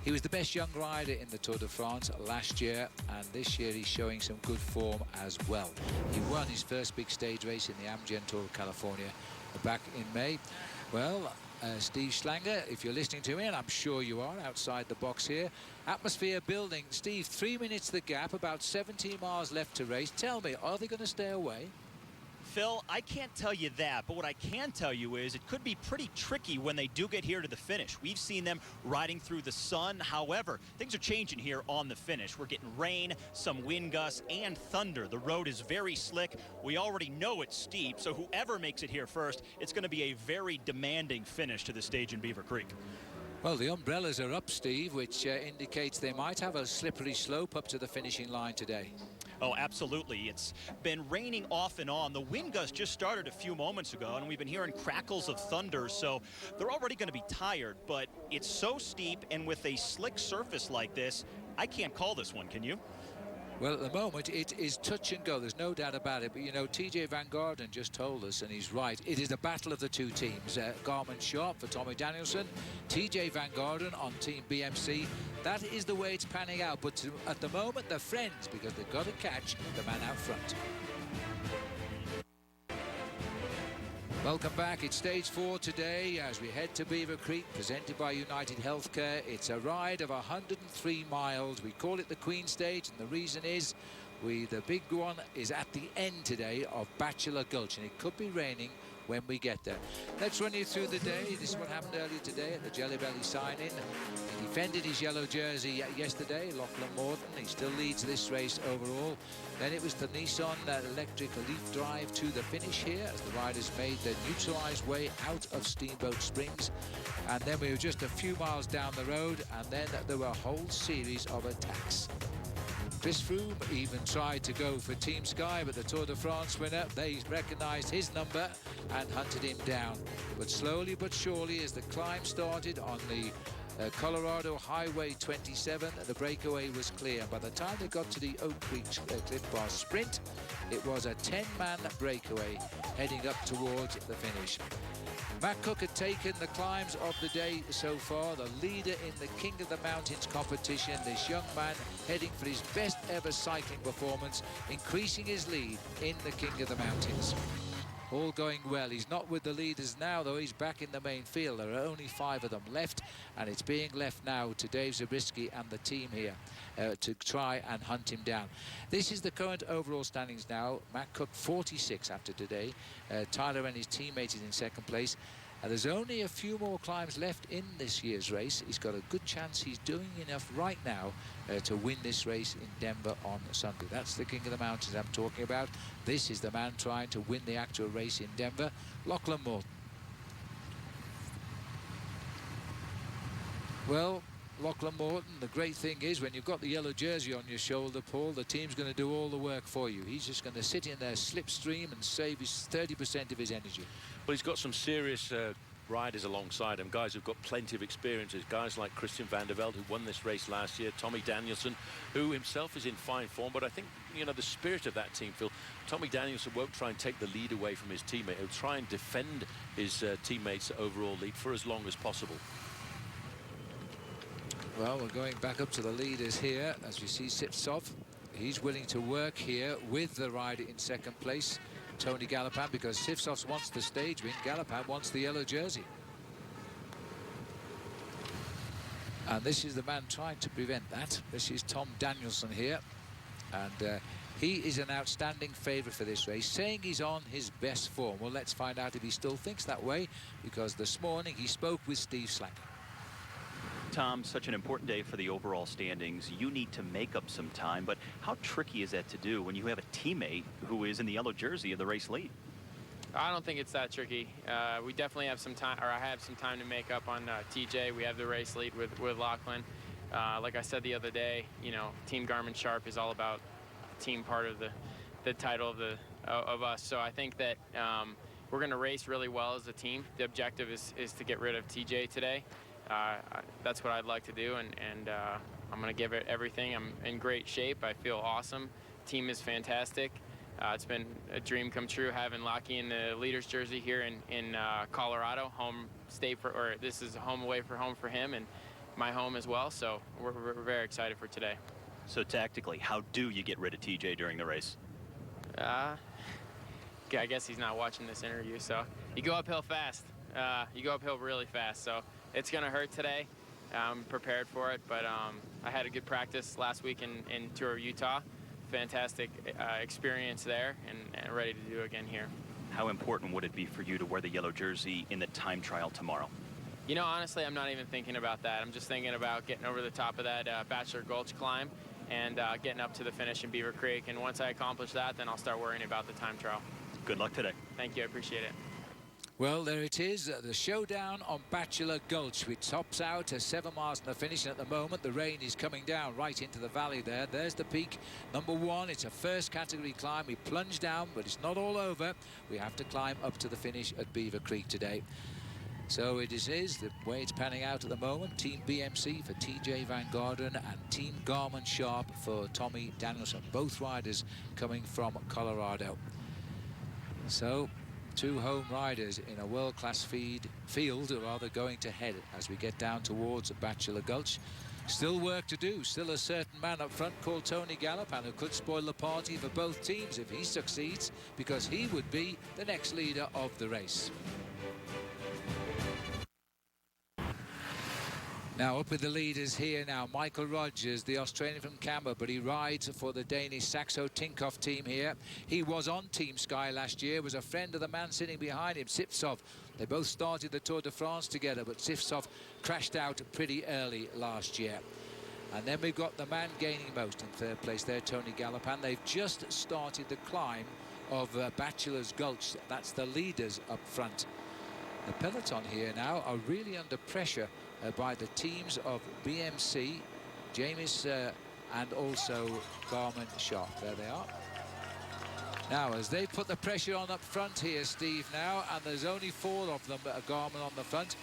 He was the best young rider in the Tour de France last year, and this year he's showing some good form as well. He won his first big stage race in the Amgen Tour of California back in May. Well, Steve Schlanger, if you're listening to me, and I'm sure you are outside the box here, atmosphere building. Steve, 3 minutes the gap, about 17 miles left to race. Tell me, are they going to stay away? Phil, I can't tell you that, but what I can tell you is it could be pretty tricky when they do get here to the finish. We've seen them riding through the sun. However, things are changing here on the finish. We're getting rain, some wind gusts, and thunder. The road is very slick. We already know it's steep, so whoever makes it here first, it's going to be a very demanding finish to the stage in Beaver Creek. Well, the umbrellas are up, Steve, which indicates they might have a slippery slope up to the finishing line today. Oh, absolutely. It's been raining off and on. The wind gust just started a few moments ago, and we've been hearing crackles of thunder, so they're already going to be tired. But it's so steep, and with a slick surface like this, I can't call this one, can you? Well, at the moment, it is touch and go. There's no doubt about it. But, you know, TJ Van Garden just told us, and he's right, it is a battle of the two teams. Garmin Sharp for Tommy Danielson, TJ Van Garden on Team BMC. That is the way it's panning out. But at the moment, they're friends because they've got to catch the man out front. Welcome back. It's stage 4 today as we head to Beaver Creek, presented by United Healthcare. It's a ride of 103 miles. We call it the Queen Stage, and the reason is the big one is at the end today of Bachelor Gulch, and it could be raining when we get there. Let's run you through the day. This is what happened earlier today at the Jelly Belly sign-in. He defended his yellow jersey yesterday, Lachlan Morton. He still leads this race overall. Then it was the Nissan Electric Elite Drive to the finish here as the riders made their neutralized way out of Steamboat Springs. And then we were just a few miles down the road, and then there were a whole series of attacks. Chris Froome even tried to go for Team Sky, but the Tour de France winner, they recognised his number and hunted him down. But slowly but surely, as the climb started on the Colorado Highway 27, the breakaway was clear. By the time they got to the Oak Creek Cliff Bar Sprint, it was a 10-man breakaway heading up towards the finish. Matt Cook had taken the climbs of the day so far, the leader in the King of the Mountains competition. This young man heading for his best ever cycling performance, increasing his lead in the King of the Mountains. All going well. He's not with the leaders now, though. He's back in the main field. There are only 5 of them left, and it's being left now to Dave Zabriskie and the team here to try and hunt him down. This is the current overall standings now. Matt Cook 46 after today. Tyler and his teammate is in second place. There's only a few more climbs left in this year's race. He's got a good chance. He's doing enough right now to win this race in Denver on Sunday. That's the King of the Mountains I'm talking about. This is the man trying to win the actual race in Denver, Lachlan Morton. Well, Lachlan Morton, the great thing is when you've got the yellow jersey on your shoulder, Paul, the team's going to do all the work for you. He's just going to sit in there slipstream and save his 30% of his energy. Well, he's got some serious riders alongside him, guys who've got plenty of experiences, guys like Christian Vandeveld, who won this race last year, Tommy Danielson, who himself is in fine form. But I think, you know, the spirit of that team, Phil, Tommy Danielson won't try and take the lead away from his teammate. He'll try and defend his teammate's overall lead for as long as possible. Well, we're going back up to the leaders here as we see Sipsov. he's willing to work here with the rider in second place, Tony Gallopin, because Sivsov wants the stage win. Gallopin wants the yellow jersey. And this is the man trying to prevent that. This is Tom Danielson here. And he is an outstanding favourite for this race, saying he's on his best form. Well, let's find out if he still thinks that way, because this morning he spoke with Steve Slack. Tom, such an important day for the overall standings. You need to make up some time, but how tricky is that to do when you have a teammate who is in the yellow jersey of the race lead? I don't think it's that tricky. We definitely have some time, or I have some time to make up on TJ. We have the race lead with Lachlan. Like I said the other day, you know, Team Garmin Sharp is all about the team part of the title of us. So I think that we're going to race really well as a team. The objective is to get rid of TJ today. That's what I'd like to do, and I'm going to give it everything. I'm in great shape. I feel awesome. Team is fantastic. It's been a dream come true having Lockie in the leader's jersey here in Colorado, home state or this is home away for home for him and my home as well. So we're very excited for today. So tactically, how do you get rid of TJ during the race? I guess he's not watching this interview. So you go uphill fast. You go uphill really fast. So it's going to hurt today. I'm prepared for it, but I had a good practice last week in Tour of Utah. Fantastic experience there, and ready to do again here. How important would it be for you to wear the yellow jersey in the time trial tomorrow? You know, honestly, I'm not even thinking about that. I'm just thinking about getting over the top of that Bachelor Gulch climb and getting up to the finish in Beaver Creek. And once I accomplish that, then I'll start worrying about the time trial. Good luck today. Thank you. I appreciate it. Well, there it is, the showdown on Bachelor Gulch, which tops out to 7 miles from the finish. And at the moment, the rain is coming down right into the valley there. There's the peak, number 1. It's a first category climb. We plunge down, but it's not all over. We have to climb up to the finish at Beaver Creek today. So it is the way it's panning out at the moment. Team BMC for TJ Van Garderen and Team Garmin Sharp for Tommy Danielson. Both riders coming from Colorado. So 2 home riders in a world-class field going to head as we get down towards Bachelor Gulch. Still work to do. Still a certain man up front called Tony Gallopin who could spoil the party for both teams if he succeeds, because he would be the next leader of the race. Now up with the leaders here now, Michael Rogers, the Australian from Canberra, but he rides for the Danish Saxo Tinkoff team here. He was on Team Sky last year, was a friend of the man sitting behind him, Sivsov. They both started the Tour de France together, but Sivsov crashed out pretty early last year. And then we've got the man gaining most in third place there, Tony Gallopin. They've just started the climb of Bachelor's Gulch. That's the leaders up front. The peloton here now are really under pressure by the teams of BMC, James and also Garmin Sharp. There they are. Now, as they put the pressure on up front here, Steve, now, and there's only 4 of them, Garmin on the front.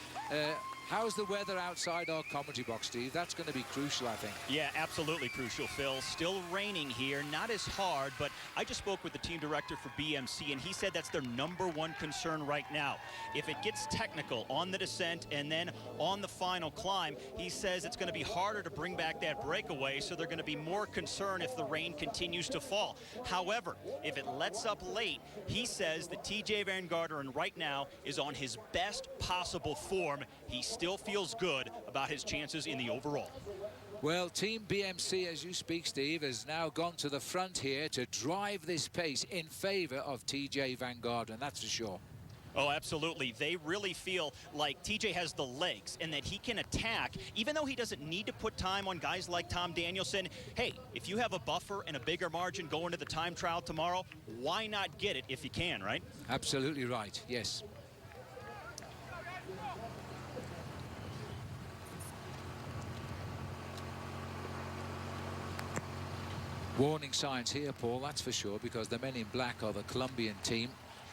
How's the weather outside our commentary box, Steve? That's going to be crucial, I think. Yeah, absolutely crucial, Phil. Still raining here, not as hard, but I just spoke with the team director for BMC, and he said that's their #1 concern right now. If it gets technical on the descent and then on the final climb, he says it's going to be harder to bring back that breakaway, so they're going to be more concerned if the rain continues to fall. However, if it lets up late, he says that TJ Van Garderen right now is on his best possible form. He still feels good about his chances in the overall. Well, Team BMC, as you speak, Steve, has now gone to the front here to drive this pace in favour of TJ Van Garderen, that's for sure. Oh, absolutely. They really feel like TJ has the legs and that he can attack, even though he doesn't need to put time on guys like Tom Danielson. Hey, if you have a buffer and a bigger margin going to the time trial tomorrow, why not get it if you can, right? Absolutely right, yes. Warning signs here, Paul, that's for sure, because the men in black are the Colombian team,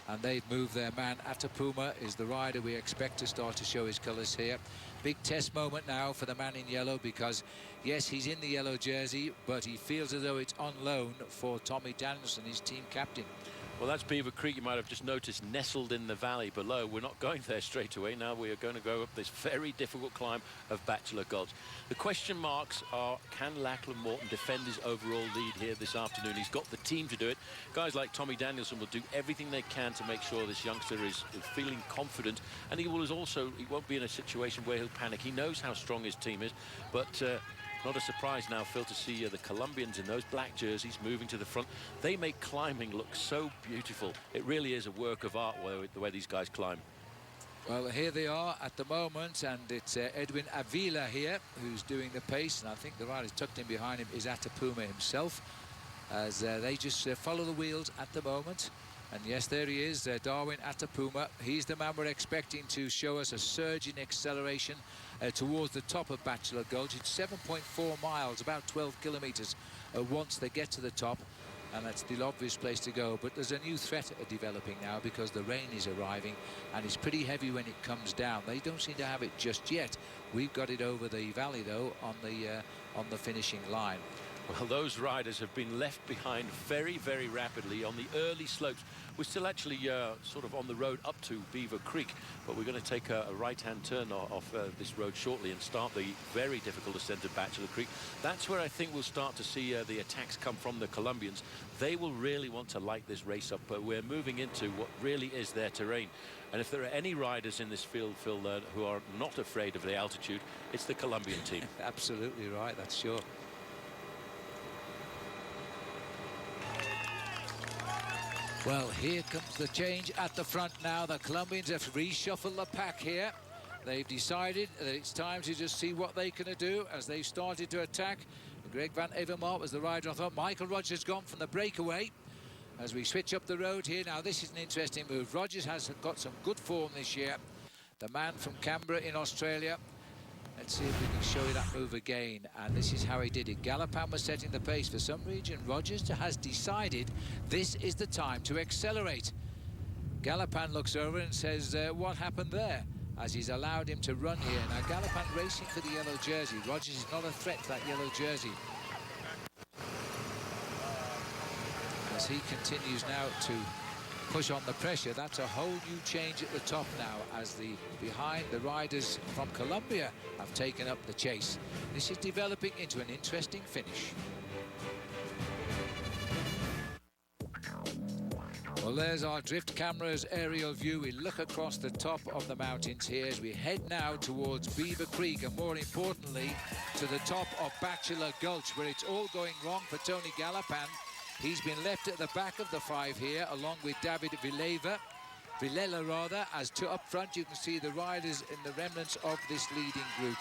and they've moved their man. Atapuma is the rider we expect to start to show his colours here. Big test moment now for the man in yellow, because, yes, he's in the yellow jersey, but he feels as though it's on loan for Tommy Danielson, his team captain. Well, that's Beaver Creek, you might have just noticed, nestled in the valley below. We're not going there straight away. Now we are going to go up this very difficult climb of Bachelor Gulch. The question marks are, can Lachlan Morton defend his overall lead here this afternoon? He's got the team to do it. Guys like Tommy Danielson will do everything they can to make sure this youngster is feeling confident, and he won't be in a situation where he'll panic. He knows how strong his team is, but not a surprise now, Phil, to see the Colombians in those black jerseys moving to the front. They make climbing look so beautiful. It really is a work of art the way these guys climb. Well, here they are at the moment, and it's Edwin Avila here who's doing the pace, and I think the rider tucked in behind him is Atapuma himself, as they just follow the wheels at the moment. And yes, there he is, Darwin Atapuma. He's the man we're expecting to show us a surge in acceleration towards the top of Bachelor Gulch. It's 7.4 miles, about 12 kilometers once they get to the top, and that's the obvious place to go. But there's a new threat developing now because the rain is arriving, and it's pretty heavy when it comes down. They don't seem to have it just yet. We've got it over the valley, though, on the finishing line. Well, those riders have been left behind very, very rapidly on the early slopes. We're still actually sort of on the road up to Beaver Creek, but we're going to take a right-hand turn off this road shortly and start the very difficult ascent of Bachelor Creek. That's where I think we'll start to see the attacks come from the Colombians. They will really want to light this race up, but we're moving into what really is their terrain. And if there are any riders in this field, Phil, who are not afraid of the altitude, it's the Colombian team. Absolutely right, that's sure. Well, here comes the change at the front now. The Colombians have reshuffled the pack here. They've decided that it's time to just see what they can do as they've started to attack. Greg Van Avermaet was the rider on top. Michael Rogers gone from the breakaway as we switch up the road here. Now, this is an interesting move. Rogers has got some good form this year. The man from Canberra in Australia. Let's see if we can show you that move again. And this is how he did it. Galopan was setting the pace. For some reason, Rogers has decided this is the time to accelerate. Galopan looks over and says, what happened there? As he's allowed him to run here. Now, Galopan racing for the yellow jersey. Rogers is not a threat to that yellow jersey. As he continues now to push on the pressure, that's a whole new change at the top now, as the riders from Colombia have taken up the chase. This is developing into an interesting finish. Well, there's our drift camera's aerial view. We look across the top of the mountains here as we head now towards Beaver Creek, and more importantly to the top of Bachelor Gulch, where it's all going wrong for Tony Galopan. He's been left at the back of the five here, along with David Villela, as to up front you can see the riders in the remnants of this leading group.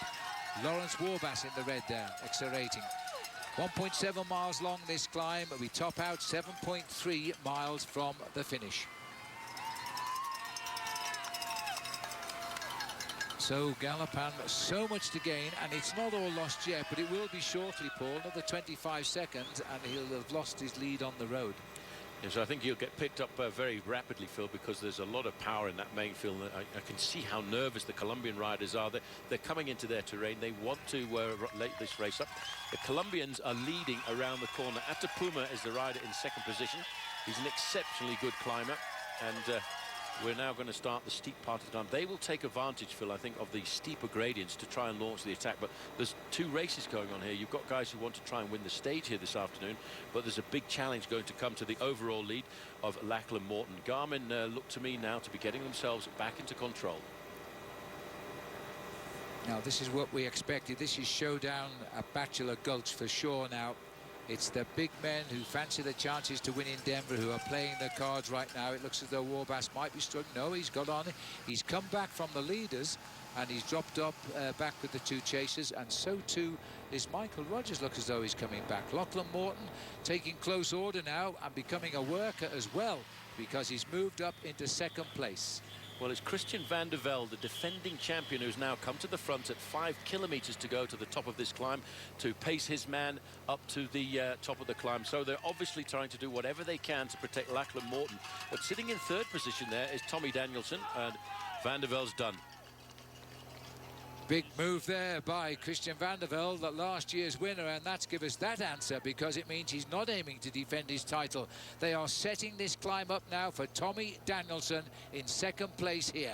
Lawrence Warbass in the red there, accelerating. 1.7 miles long this climb. We top out 7.3 miles from the finish. So Galopan, so much to gain, and it's not all lost yet, but it will be shortly, Paul. Another 25 seconds, and he'll have lost his lead on the road. Yes, I think he'll get picked up very rapidly, Phil, because there's a lot of power in that main field. I can see how nervous the Colombian riders are. They're coming into their terrain. They want to light this race up. The Colombians are leading around the corner. Atapuma is the rider in second position. He's an exceptionally good climber, and we're now going to start the steep part of the climb. They will take advantage, Phil, I think, of the steeper gradients to try and launch the attack. But there's two races going on here. You've got guys who want to try and win the stage here this afternoon, but there's a big challenge going to come to the overall lead of Lachlan Morton. Garmin look to me now to be getting themselves back into control. Now, this is what we expected. This is showdown at Bachelor Gulch for sure now. It's the big men who fancy the chances to win in Denver who are playing their cards right now. It looks as though Warbass might be struggling. No, he's got on. He's come back from the leaders, and he's dropped up back with the two chasers, and so too is Michael Rogers. Looks as though he's coming back. Lachlan Morton taking close order now and becoming a worker as well, because he's moved up into second place. Well, it's Christian van der Velde, the defending champion, who's now come to the front at 5 kilometers to go to the top of this climb to pace his man up to the top of the climb. So they're obviously trying to do whatever they can to protect Lachlan Morton. But sitting in third position there is Tommy Danielson, and van der Velde's done. Big move there by Christian van der Velde, that last year's winner, and that's give us that answer because it means he's not aiming to defend his title. They are setting this climb up now for Tommy Danielson in second place here.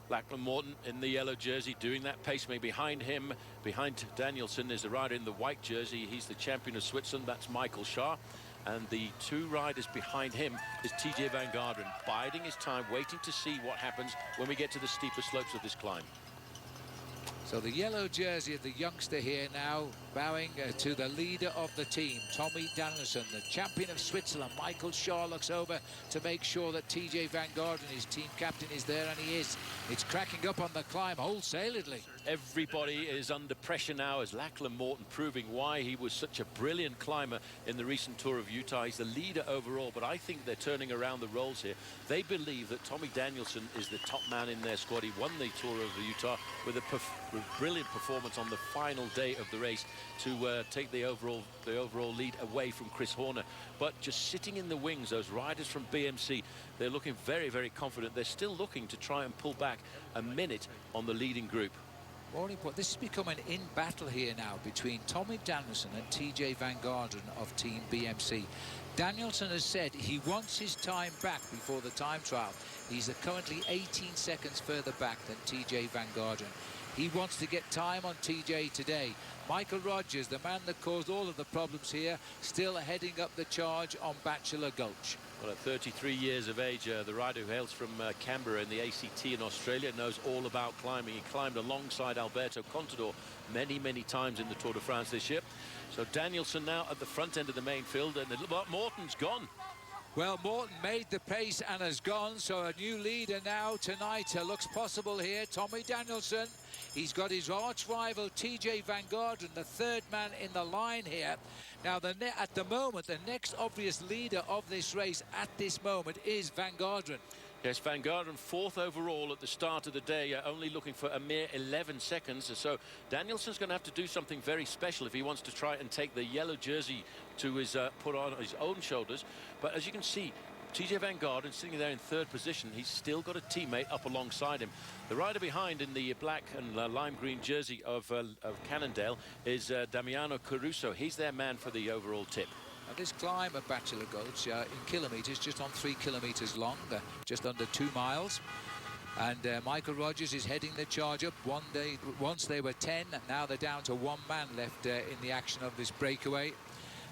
Lachlan Morton in the yellow jersey doing that pacemaking. Behind him, behind Danielson, is the rider in the white jersey. He's the champion of Switzerland. That's Michael Schaar. And the two riders behind him is TJ Van Garderen, biding his time, waiting to see what happens when we get to the steeper slopes of this climb. So the yellow jersey of the youngster here now, bowing to the leader of the team, Tommy Danielson. The champion of Switzerland, Michael Schaar, looks over to make sure that TJ Van Garderen, his team captain, is there, and he is. It's cracking up on the climb wholesaledly. Everybody is under pressure now as Lachlan Morton proving why he was such a brilliant climber in the recent Tour of Utah. He's the leader overall, but I think they're turning around the roles here. They believe that Tommy Danielson is the top man in their squad. He won the Tour of Utah with a brilliant performance on the final day of the race to take the overall lead away from Chris Horner. But just sitting in the wings, those riders from BMC, they're looking very, very confident. They're still looking to try and pull back a minute on the leading group. More important, this has become an in-battle here now between Tommy Danielson and TJ Van Garderen of Team BMC. Danielson has said he wants his time back before the time trial. He's currently 18 seconds further back than TJ Van Garderen. He wants to get time on TJ today. Michael Rogers, the man that caused all of the problems here, still heading up the charge on Bachelor Gulch. Well, at 33 years of age, the rider who hails from Canberra in the ACT in Australia knows all about climbing. He climbed alongside Alberto Contador many, many times in the Tour de France this year. So Danielson now at the front end of the main field, and Morton's gone. Well, Morton made the pace and has gone, so a new leader now tonight looks possible here. Tommy Danielson, he's got his arch rival TJ Van Garderen, the third man in the line here. Now, at the moment, the next obvious leader of this race at this moment is Van Garderen. Yes, Van Garderen fourth overall at the start of the day, only looking for a mere 11 seconds. So Danielson's going to have to do something very special if he wants to try and take the yellow jersey to his put on his own shoulders. But as you can see, TJ Van Garderen sitting there in third position. He's still got a teammate up alongside him. The rider behind in the black and lime green jersey of Cannondale is Damiano Caruso. He's their man for the overall tip. Now, this climb at Bachelor Gulch in kilometres, just on 3 kilometres long, just under 2 miles. And Michael Rogers is heading the charge up. Once they were 10, and now they're down to 1 man left in the action of this breakaway.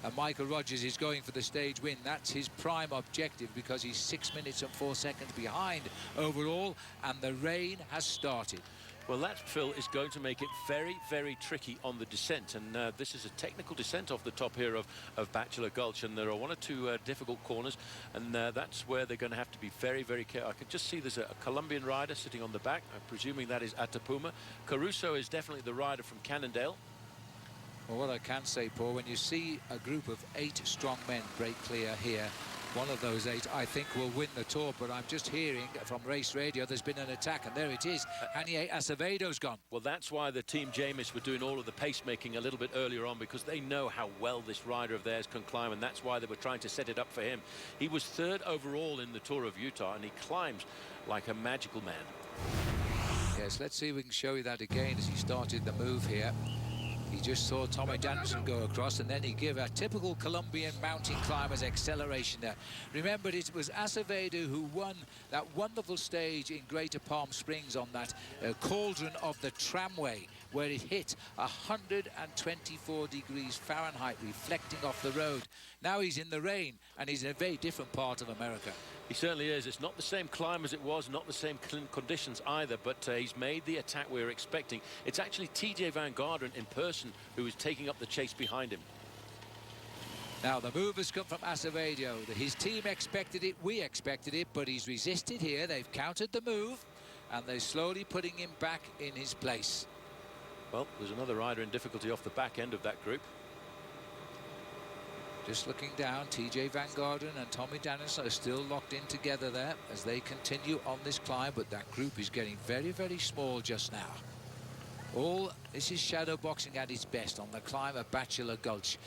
And Michael Rogers is going for the stage win. That's his prime objective because he's 6 minutes and 4 seconds behind overall, and the rain has started. Well, that, Phil, is going to make it very, very tricky on the descent. And this is a technical descent off the top here of Bachelor Gulch. And there are 1 or 2 difficult corners. And that's where they're going to have to be very, very careful. I can just see there's a Colombian rider sitting on the back. I'm presuming that is Atapuma. Caruso is definitely the rider from Cannondale. Well, what I can say, Paul, when you see a group of 8 strong men break clear here, one of those 8, I think, will win the Tour. But I'm just hearing from race radio there's been an attack, and there it is. Hanier Acevedo's gone. Well, that's why the Team Jamis were doing all of the pacemaking a little bit earlier on, because they know how well this rider of theirs can climb, and that's why they were trying to set it up for him. He was 3rd overall in the Tour of Utah, and he climbs like a magical man. Yes, let's see if we can show you that again as he started the move here. He just saw Tommy Danielson go across, and then he gave a typical Colombian mountain climber's acceleration there. Remember, it was Acevedo who won that wonderful stage in Greater Palm Springs on that cauldron of the tramway, where it hit 124 degrees Fahrenheit, reflecting off the road. Now he's in the rain, and he's in a very different part of America. He certainly is. It's not the same climb as it was, not the same conditions either, but he's made the attack we were expecting. It's actually TJ Van Garderen in person who is taking up the chase behind him. Now, the move has come from Acevedo. His team expected it, we expected it, but he's resisted here. They've countered the move, and they're slowly putting him back in his place. Well, there's another rider in difficulty off the back end of that group. Just looking down, TJ Van Garderen and Tommy Danielson are still locked in together there as they continue on this climb, but that group is getting very, very small just now. This is shadow boxing at its best on the climb of Bachelor Gulch.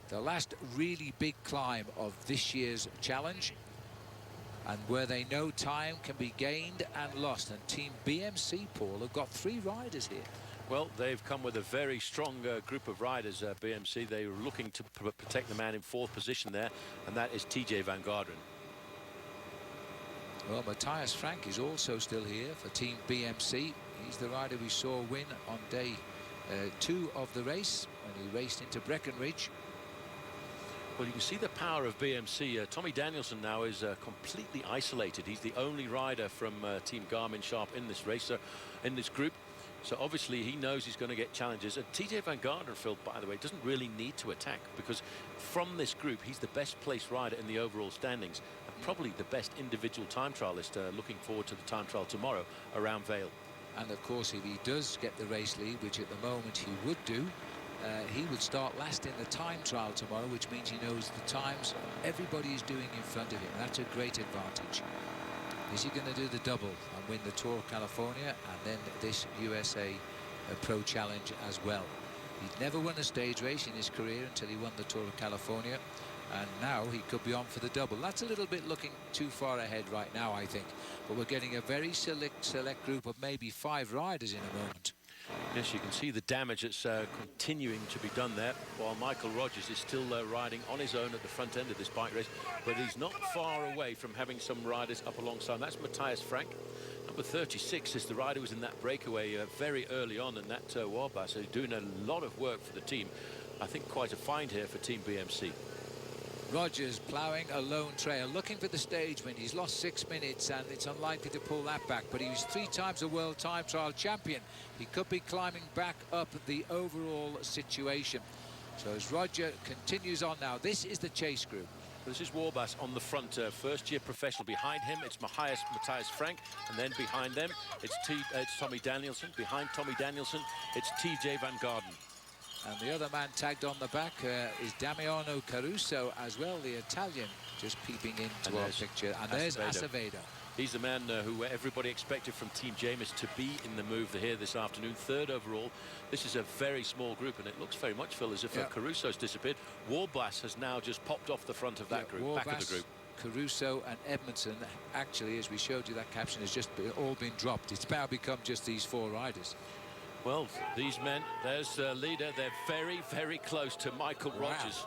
The last really big climb of this year's challenge, and where they know time can be gained and lost. And Team BMC, Paul, have got 3 riders here. Well, they've come with a very strong group of riders, BMC. They were looking to protect the man in 4th position there, and that is TJ Van Garderen. Well, Matthias Frank is also still here for Team BMC. He's the rider we saw win on day 2 of the race when he raced into Breckenridge. Well, you can see the power of BMC. Tommy Danielson now is completely isolated. He's the only rider from Team Garmin Sharp in this race, in this group. So obviously he knows he's going to get challenges. And TJ Van Garderen, Phil, by the way, doesn't really need to attack, because from this group he's the best placed rider in the overall standings and probably the best individual time trialist. Looking forward to the time trial tomorrow around Vale. And of course, if he does get the race lead, which at the moment he would do, he would start last in the time trial tomorrow, which means he knows the times everybody is doing in front of him. That's a great advantage. Is he going to do the double and win the Tour of California and then this USA Pro Challenge as well? He'd never won a stage race in his career until he won the Tour of California, and now he could be on for the double. That's a little bit looking too far ahead right now, I think, but we're getting a very select group of maybe 5 riders in a moment. Yes, you can see the damage that's continuing to be done there, while Michael Rogers is still riding on his own at the front end of this bike race, but he's not far away from having some riders up alongside. That's Matthias Frank. Number 36 is the rider who was in that breakaway very early on, and that Warbus is doing a lot of work for the team. I think quite a find here for Team BMC. Rogers ploughing a lone trail, looking for the stage win. He's lost 6 minutes and it's unlikely to pull that back, but he was 3 times a world time trial champion. He could be climbing back up the overall situation. So as Roger continues on now, this is the chase group. This is Warbus on the front, first-year professional. Behind him, it's Matthias Frank, and then behind them, it's Tommy Danielson. Behind Tommy Danielson, it's TJ Van Garderen. And the other man tagged on the back is Damiano Caruso as well, the Italian, just peeping into our picture. And there's Acevedo. He's the man who everybody expected from Team Jamis to be in the move here this afternoon, 3rd overall. This is a very small group, and it looks very much, Phil, as if Caruso's disappeared. Warbus has now just popped off the front of that group, Warbus, back of the group. Caruso and Edmondson, actually, as we showed you, that caption has just all been dropped. It's now become just these 4 riders. Well, these men, there's the leader. They're very, very close to Michael Rogers.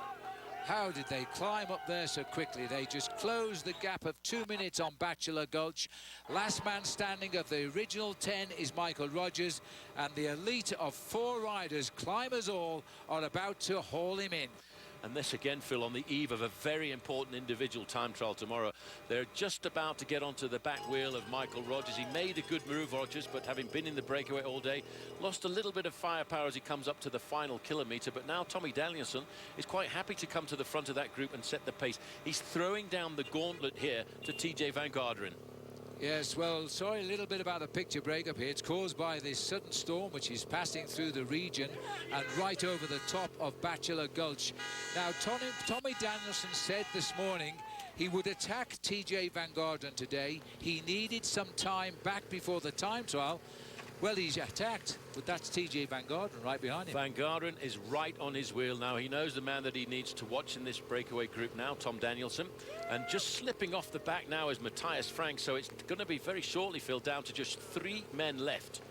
How did they climb up there so quickly? They just closed the gap of 2 minutes on Bachelor Gulch. Last man standing of the original 10 is Michael Rogers, and the elite of 4 riders, climbers all, are about to haul him in. And this again, Phil, on the eve of a very important individual time trial tomorrow. They're just about to get onto the back wheel of Michael Rogers. He made a good move, Rogers, but having been in the breakaway all day, lost a little bit of firepower as he comes up to the final kilometre. But now Tommy Danielson is quite happy to come to the front of that group and set the pace. He's throwing down the gauntlet here to TJ Van Garderen. Yes, well, sorry, a little bit about the picture breakup here. It's caused by this sudden storm which is passing through the region and right over the top of Bachelor Gulch. Now, Tommy Danielson said this morning he would attack TJ Van Garderen today. He needed some time back before the time trial. Well, he's attacked, but that's TJ Van Garderen right behind him. Van Garderen is right on his wheel now. He knows the man that he needs to watch in this breakaway group now, Tom Danielson. And just slipping off the back now is Matthias Frank, so it's going to be very shortly, Phil, down to just 3 men left.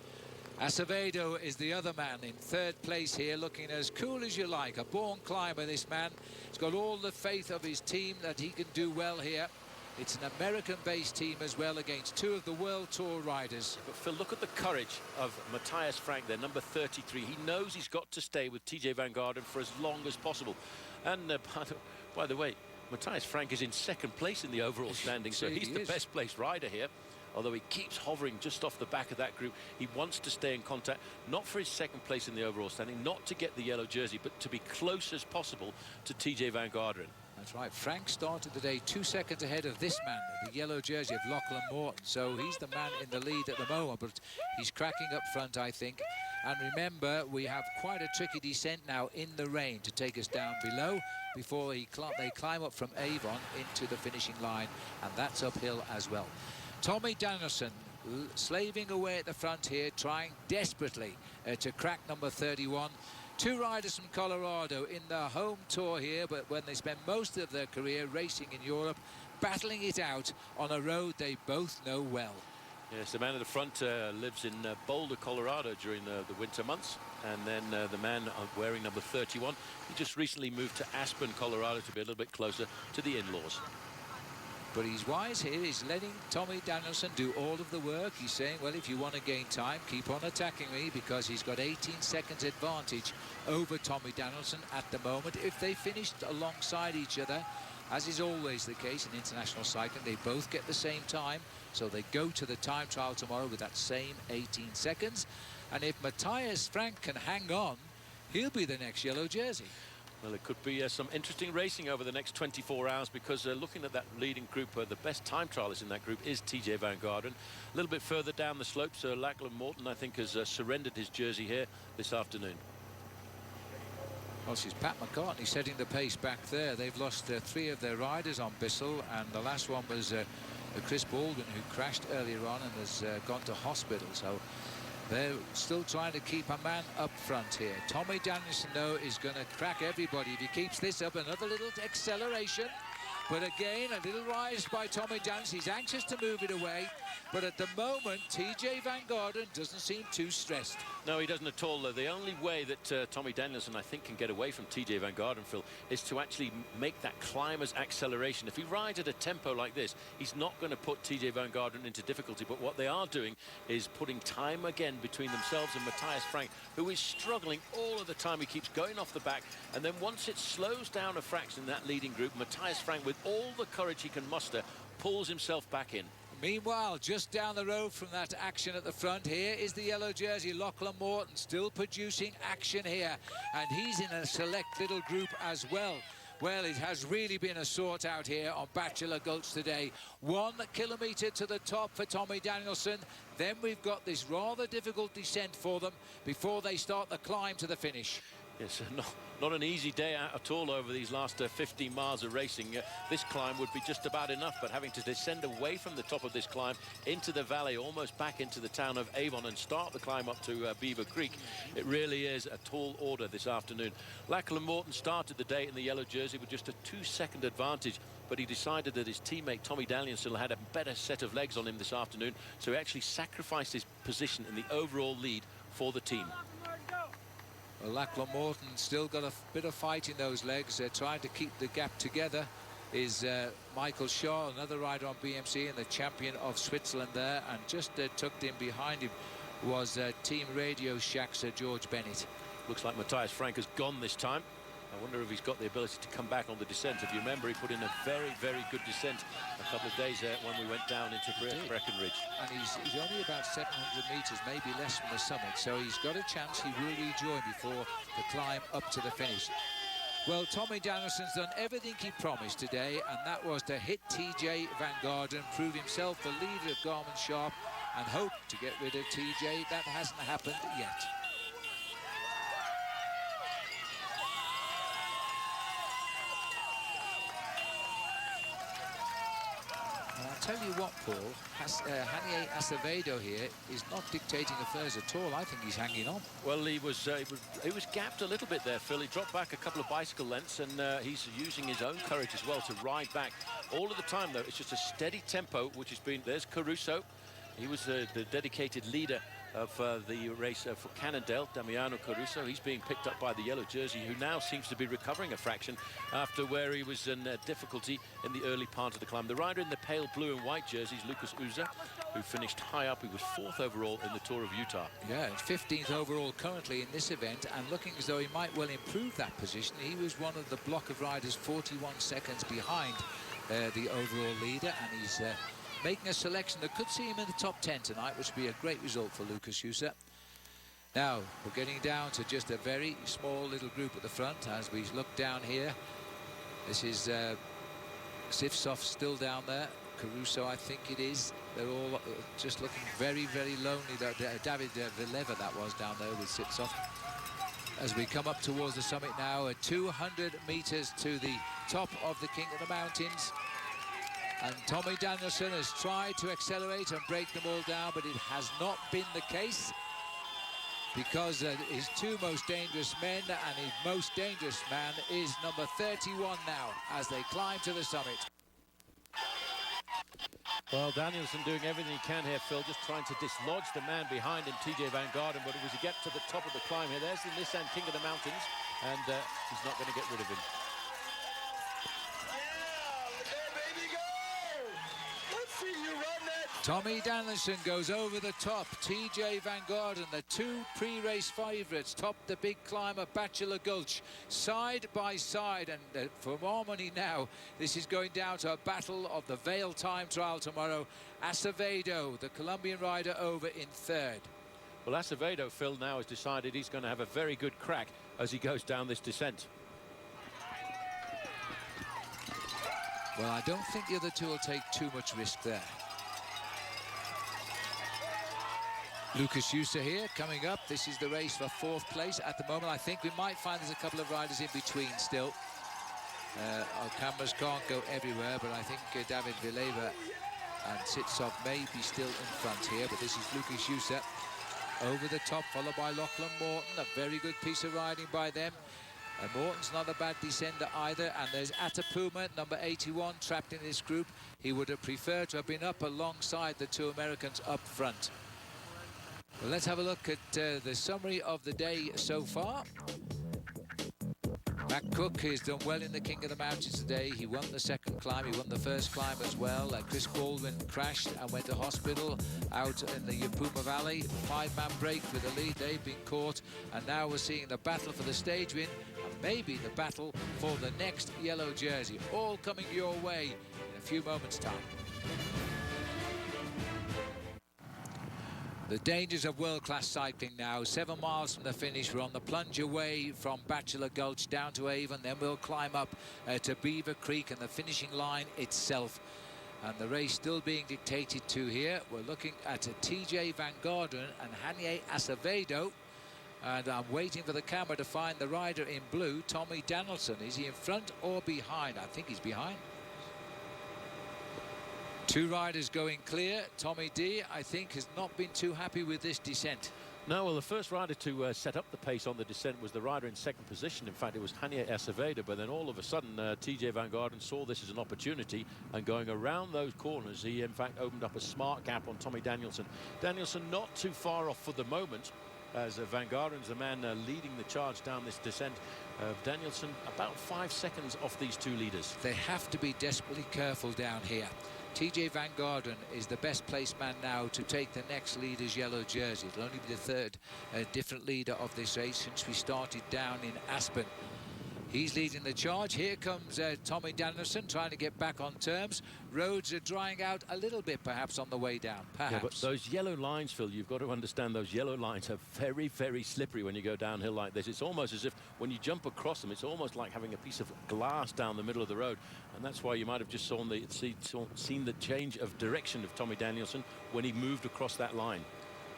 Acevedo is the other man in 3rd place here, looking as cool as you like. A born climber, this man. He's got all the faith of his team that he can do well here. It's an American-based team as well against 2 of the World Tour riders. But Phil, look at the courage of Matthias Frank there, number 33. He knows he's got to stay with TJ Van Garderen for as long as possible. And by the way, Matthias Frank is in 2nd place in the overall standing, so he's the best placed rider here. Although he keeps hovering just off the back of that group. He wants to stay in contact, not for his 2nd place in the overall standing, not to get the yellow jersey, but to be close as possible to TJ Van Garderen. That's right. Frank started the day 2 seconds ahead of this man, the yellow jersey of Lachlan Morton. So he's the man in the lead at the moment, but he's cracking up front, I think. And remember, we have quite a tricky descent now in the rain to take us down below before they climb up from Avon into the finishing line, and that's uphill as well. Tommy Danielson slaving away at the front here, trying desperately to crack number 31. 2 riders from Colorado in the home tour here, but when they spend most of their career racing in Europe, battling it out on a road they both know well. Yes, the man at the front lives in Boulder, Colorado during the winter months. And then the man wearing number 31, he just recently moved to Aspen, Colorado to be a little bit closer to the in-laws. But he's wise here. He's letting Tommy Danielson do all of the work. He's saying, well, if you want to gain time, keep on attacking me, because he's got 18 seconds advantage over Tommy Danielson at the moment. If they finished alongside each other, as is always the case in international cycling, they both get the same time. So they go to the time trial tomorrow with that same 18 seconds. And if Matthias Frank can hang on, he'll be the next yellow jersey. Well, it could be some interesting racing over the next 24 hours, because looking at that leading group, the best time trialist in that group is TJ Van Garderen. A little bit further down the slopes, Lachlan Morton, I think, has surrendered his jersey here this afternoon. Well, she's Pat McCartney setting the pace back there. They've lost 3 of their riders on Bissell, and the last one was Chris Baldwin, who crashed earlier on and has gone to hospital. So they're still trying to keep a man up front here. Tommy Danielson, though, is going to crack everybody if he keeps this up. Another little acceleration. But again, a little rise by Tommy Danielson. He's anxious to move it away. But at the moment, TJ Van Garderen doesn't seem too stressed. No, he doesn't at all. The only way that Tommy Danielson, I think, can get away from TJ Van Garderen, Phil, is to actually make that climber's acceleration. If he rides at a tempo like this, he's not going to put TJ Van Garderen into difficulty. But what they are doing is putting time again between themselves and Matthias Frank, who is struggling all of the time. He keeps going off the back. And then once it slows down a fraction in that leading group, Matthias Frank, with all the courage he can muster, pulls himself back in. Meanwhile, just down the road from that action at the front, here is the yellow jersey, Lachlan Morton, still producing action here. And he's in a select little group as well. Well, it has really been a sort out here on Bachelor Gulch today. 1 kilometre to the top for Tommy Danielson. Then we've got this rather difficult descent for them before they start the climb to the finish. Yes, not an easy day out at all over these last 15 miles of racing. This climb would be just about enough, but having to descend away from the top of this climb into the valley, almost back into the town of Avon, and start the climb up to Beaver Creek, it really is a tall order this afternoon. Lachlan Morton started the day in the yellow jersey with just a 2-second advantage, but he decided that his teammate Tommy Danielson had a better set of legs on him this afternoon, so he actually sacrificed his position in the overall lead for the team. Well, Lachlan Morton still got a bit of fight in those legs. They're trying to keep the gap together. Is Michael Shaw, another rider on BMC and the champion of Switzerland there. And just tucked in behind him was Team Radio Shack's Sir George Bennett. Looks like Matthias Frank has gone this time. I wonder if he's got the ability to come back on the descent. If you remember, he put in a very, very good descent a couple of days when we went down into Breckenridge. And he's only about 700 metres, maybe less from the summit, so he's got a chance he will rejoin before the climb up to the finish. Well, Tommy Danielson's done everything he promised today, and that was to hit TJ Van Garderen, prove himself the leader of Garmin Sharp, and hope to get rid of TJ. That hasn't happened yet. Tell you what, Paul, Hanier Acevedo here is not dictating affairs at all. I think he's hanging on. Well, he was gapped a little bit there, Phil. He dropped back a couple of bicycle lengths, and he's using his own courage as well to ride back. All of the time, though, it's just a steady tempo, which has been... There's Caruso. He was the dedicated leader of the race for Cannondale, Damiano Caruso. He's being picked up by the yellow jersey, who now seems to be recovering a fraction after where he was in difficulty in the early part of the climb. The rider in the pale blue and white jerseys, Lucas Uza, who finished high up. He was 4th overall in the Tour of Utah. Yeah, 15th overall currently in this event, and looking as though he might well improve that position. He was one of the block of riders 41 seconds behind the overall leader, and he's making a selection that could see him in the top 10 tonight, which would be a great result for Lucas Uza. Now, we're getting down to just a very small little group at the front as we look down here. This is Sifsov still down there. Caruso, I think it is. They're all just looking very, very lonely. David Villeva, that was down there with Sifsov. As we come up towards the summit now, 200 meters to the top of the King of the Mountains. And Tommy Danielson has tried to accelerate and break them all down, but it has not been the case, because his 2 most dangerous men, and his most dangerous man is number 31 now as they climb to the summit. Well, Danielson doing everything he can here, Phil, just trying to dislodge the man behind him, TJ Van Garderen, but as he gets to the top of the climb here, there's the Nissan King of the Mountains, and he's not going to get rid of him. Tommy Danielson goes over the top. TJ Van Garderen, the two pre-race favourites, top the big climb of Bachelor Gulch, side by side. And for more money now, this is going down to a battle of the Vale Time Trial tomorrow. Acevedo, the Colombian rider, over in third. Well, Acevedo, Phil, now has decided he's going to have a very good crack as he goes down this descent. Well, I don't think the other two will take too much risk there. Lucas Jusa here coming up. This is the race for fourth place at the moment. I think we might find there's a couple of riders in between still. Our cameras can't go everywhere, but I think David Vileva and Sitsov may be still in front here. But this is Lucas Jusa over the top, followed by Lachlan Morton. A very good piece of riding by them. Morton's not a bad descender either. And there's Atapuma, number 81, trapped in this group. He would have preferred to have been up alongside the two Americans up front. Well, let's have a look at the summary of the day so far. Matt Cook has done well in the King of the Mountains today. He won the second climb, he won the first climb as well. Chris Baldwin crashed and went to hospital out in the Yupuma Valley. Five-man break with the lead, they've been caught. And now we're seeing the battle for the stage win, and maybe the battle for the next yellow jersey. All coming your way in a few moments' time. The dangers of world-class cycling now. 7 miles from the finish. We're on the plunge away from Bachelor Gulch down to Avon. Then we'll climb up to Beaver Creek and the finishing line itself. And the race still being dictated to here. We're looking at TJ Van Garderen and Hanier Acevedo. And I'm waiting for the camera to find the rider in blue, Tommy Danielson. Is he in front or behind? I think he's behind. Two riders going clear. Tommy D, I think, has not been too happy with this descent. No, well, the first rider to set up the pace on the descent was the rider in second position. In fact, it was Hanier Acevedo, but then all of a sudden, TJ Van Garderen saw this as an opportunity, and going around those corners, he, in fact, opened up a smart gap on Tommy Danielson. Danielson not too far off for the moment, as Van Garden's the man leading the charge down this descent. Danielson about 5 seconds off these two leaders. They have to be desperately careful down here. TJ Van Garderen is the best placed man now to take the next leader's yellow jersey. It'll only be the third different leader of this race since we started down in Aspen. He's leading the charge. Here comes Tommy Danielson trying to get back on terms. Roads are drying out a little bit, perhaps, on the way down. Perhaps. Yeah, but those yellow lines, Phil, you've got to understand those yellow lines are very, very slippery when you go downhill like this. It's almost as if when you jump across them, it's almost like having a piece of glass down the middle of the road. And that's why you might have just seen the change of direction of Tommy Danielson when he moved across that line.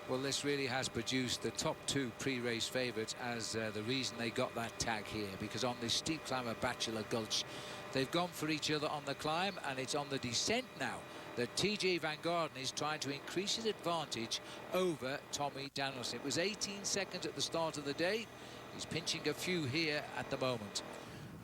Well, this really has produced the top two pre-race favourites as the reason they got that tag here, because on this steep climb of Bachelor Gulch, they've gone for each other on the climb, and it's on the descent now that TJ Van Garderen is trying to increase his advantage over Tommy Danielson. It was 18 seconds at the start of the day. He's pinching a few here at the moment.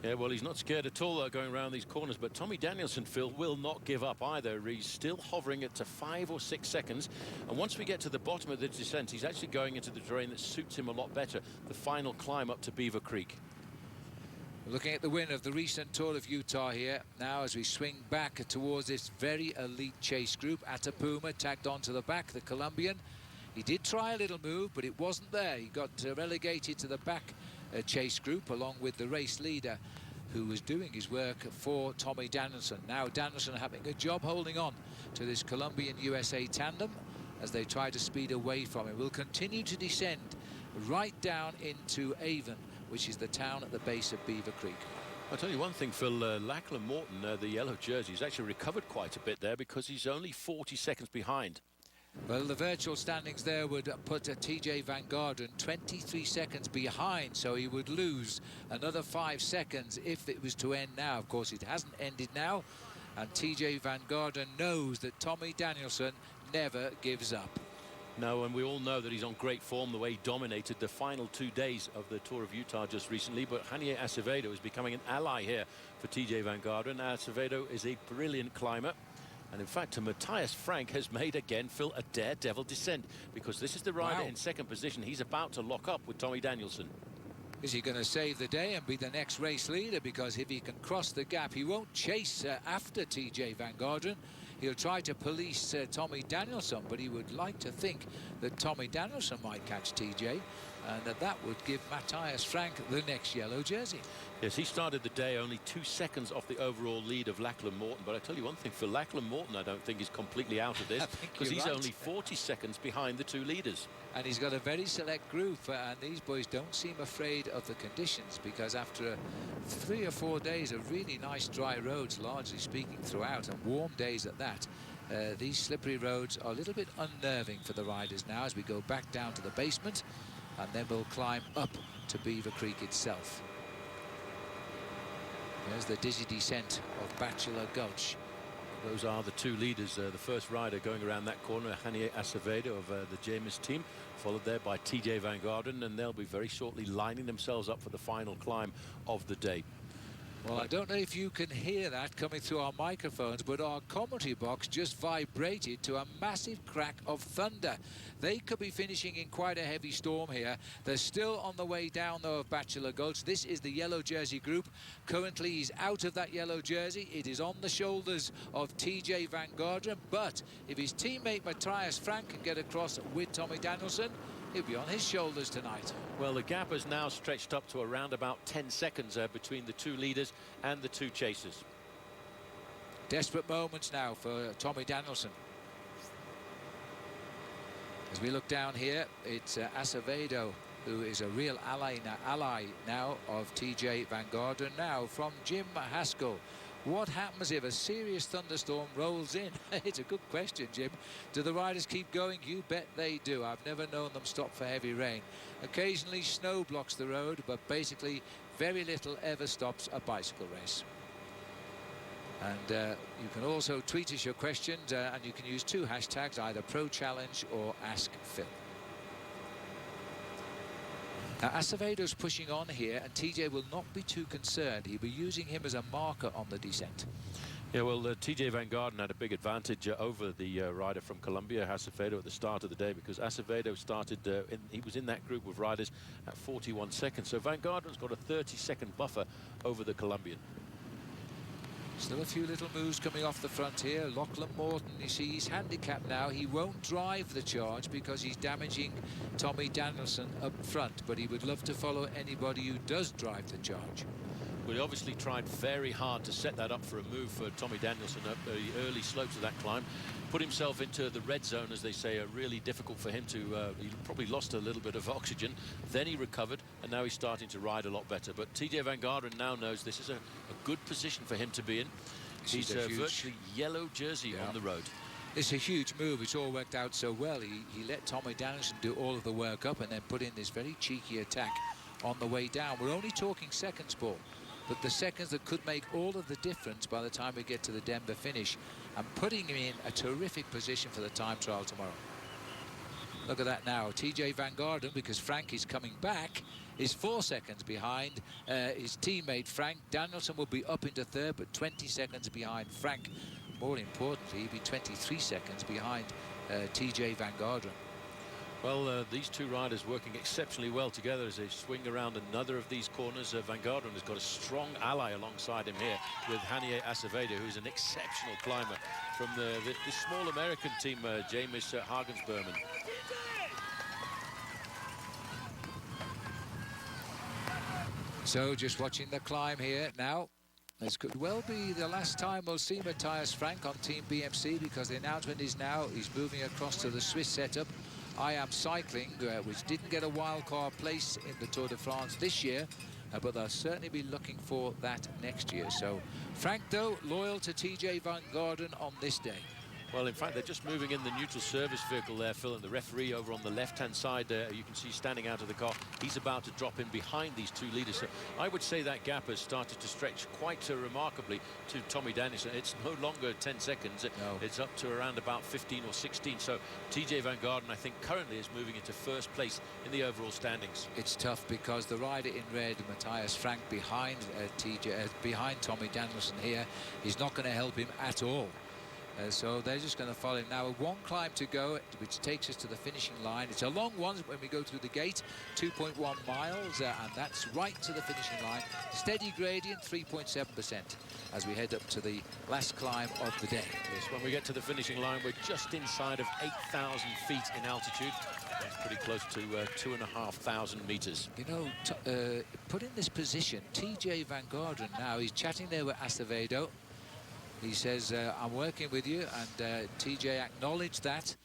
Yeah, well, he's not scared at all going around these corners, but Tommy Danielson, Phil, will not give up either. He's still hovering at 5 or 6 seconds, and once we get to the bottom of the descent, he's actually going into the terrain that suits him a lot better, the final climb up to Beaver Creek. Looking at the win of the recent Tour of Utah here, now as we swing back towards this very elite chase group. Atapuma tagged onto the back, the Colombian. He did try a little move, but it wasn't there. He got relegated to the back chase group along with the race leader who was doing his work for Tommy Danielson. Now Danielson having a job holding on to this Colombian-USA tandem as they try to speed away from him. Will continue to descend right down into Avon, which is the town at the base of Beaver Creek. I'll tell you one thing, Phil, Lachlan Morton, the yellow jersey, has actually recovered quite a bit there because he's only 40 seconds behind. Well, the virtual standings there would put TJ Van Garderen 23 seconds behind, so he would lose another 5 seconds if it was to end now. Of course, it hasn't ended now, and TJ Van Garderen knows that Tommy Danielson never gives up. No, and we all know that he's on great form, the way he dominated the final 2 days of the Tour of Utah just recently. But Hanier Acevedo is becoming an ally here for TJ Van Garderen. Acevedo is a brilliant climber. And in fact, Matthias Frank has made again, Phil, a daredevil descent, because this is the rider in second position. He's about to lock up with Tommy Danielson. Is he going to save the day and be the next race leader? Because if he can cross the gap, he won't chase after TJ Van Garderen. He'll try to police Tommy Danielson, but he would like to think that Tommy Danielson might catch TJ, and that would give Matthias Frank the next yellow jersey. Yes, he started the day only 2 seconds off the overall lead of Lachlan Morton. But I tell you one thing, for Lachlan Morton, I don't think is completely out of this, because he's only 40 seconds behind the 2 leaders. And he's got a very select group, and these boys don't seem afraid of the conditions, because after 3 or 4 days of really nice dry roads, largely speaking, throughout, and warm days at that, these slippery roads are a little bit unnerving for the riders now as we go back down to the basement, and then we'll climb up to Beaver Creek itself. There's the dizzy descent of Bachelor Gulch. Those are the 2 leaders. The first rider going around that corner, Hanier Acevedo of the Jamis team, followed there by TJ Van Garderen, and they'll be very shortly lining themselves up for the final climb of the day. Well, I don't know if you can hear that coming through our microphones, but our commentary box just vibrated to a massive crack of thunder. They could be finishing in quite a heavy storm here. They're still on the way down, though, of Bachelor Gulch. This is the yellow jersey group. Currently, he's out of that yellow jersey. It is on the shoulders of TJ Van Garderen, but if his teammate Matthias Frank can get across with Tommy Danielson, he'll be on his shoulders tonight. Well, the gap has now stretched up to around about 10 seconds between the 2 leaders and the 2 chasers. Desperate moments now for Tommy Danielson. As we look down here, it's Acevedo, who is a real ally now of TJ Van Garderen. Now from Jim Haskell. What happens if a serious thunderstorm rolls in? It's a good question, Jim. Do the riders keep going? You bet they do. I've never known them stop for heavy rain. Occasionally snow blocks the road, but basically very little ever stops a bicycle race. And you can also tweet us your questions, and you can use 2 hashtags, either ProChallenge or AskPhil. Now, Acevedo's pushing on here, and TJ will not be too concerned. He'll be using him as a marker on the descent. Yeah, well, TJ Van Garderen had a big advantage over the rider from Colombia, Acevedo, at the start of the day, because Acevedo started, he was in that group with riders at 41 seconds. So Van Garderen's got a 30-second buffer over the Colombian. Still a few little moves coming off the front here. Lachlan Morton, you see, he's handicapped now. He won't drive the charge because he's damaging Tommy Danielson up front, but he would love to follow anybody who does drive the charge. Well, he obviously tried very hard to set that up for a move for Tommy Danielson up the early slopes of that climb. Put himself into the red zone, as they say, really difficult for him to, he probably lost a little bit of oxygen. Then he recovered, and now he's starting to ride a lot better. But TJ Van Garderen now knows this is a good position for him to be in. He's a virtually yellow jersey on the road. It's a huge move. It's all worked out so well. He let Tommy Danielson do all of the work up and then put in this very cheeky attack on the way down. We're only talking seconds, Paul, but the seconds that could make all of the difference by the time we get to the Denver finish, and putting him in a terrific position for the time trial tomorrow. Look at that now. TJ Van Garderen, because Frank is coming back, is 4 seconds behind his teammate Frank. Danielson will be up into 3rd, but 20 seconds behind Frank. More importantly, he'll be 23 seconds behind TJ Van Garderen. Well, these 2 riders working exceptionally well together as they swing around another of these corners. Van Garderen has got a strong ally alongside him here with Hanier Acevedo, who's an exceptional climber from this small American team, Jamis Hagensberman. So just watching the climb here now. This could well be the last time we'll see Matthias Frank on Team BMC, because the announcement is now he's moving across to the Swiss setup. I Am Cycling, which didn't get a wildcard place in the Tour de France this year, but they'll certainly be looking for that next year. So Frank, though, loyal to TJ Van Garderen on this day. Well, in fact, they're just moving in the neutral service vehicle there, Phil, and the referee over on the left-hand side there, you can see standing out of the car. He's about to drop in behind these 2 leaders. So I would say that gap has started to stretch quite remarkably to Tommy Danielson. It's no longer 10 seconds. No. It's up to around about 15 or 16. So TJ Van Garderen, I think, currently is moving into 1st place in the overall standings. It's tough because the rider in red, Matthias Frank, behind behind Tommy Danielson here, is not going to help him at all. So they're just going to follow him now. One climb to go, which takes us to the finishing line. It's a long one when we go through the gate, 2.1 miles, and that's right to the finishing line. Steady gradient, 3.7%, as we head up to the last climb of the day. Yes, when we get to the finishing line, we're just inside of 8,000 feet in altitude. That's pretty close to 2,500 meters. You know, put in this position, TJ Van Garderen now, he's chatting there with Acevedo. He says, I'm working with you, and TJ acknowledged that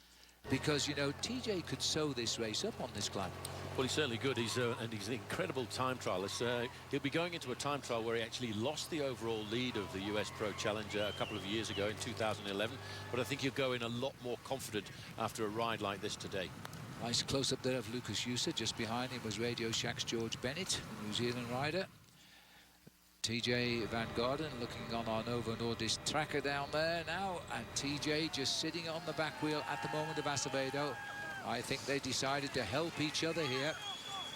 because, you know, TJ could sew this race up on this climb. Well, he's certainly good. He's an incredible time trialist. He'll be going into a time trial where he actually lost the overall lead of the US Pro Challenge a couple of years ago in 2011. But I think he'll go in a lot more confident after a ride like this today. Nice close-up there of Lucas Juicer. Just behind him was Radio Shack's George Bennett, the New Zealand rider. TJ Van Garderen looking on our Novo Nordisk tracker down there now, and TJ just sitting on the back wheel at the moment of Acevedo. I think they decided to help each other here,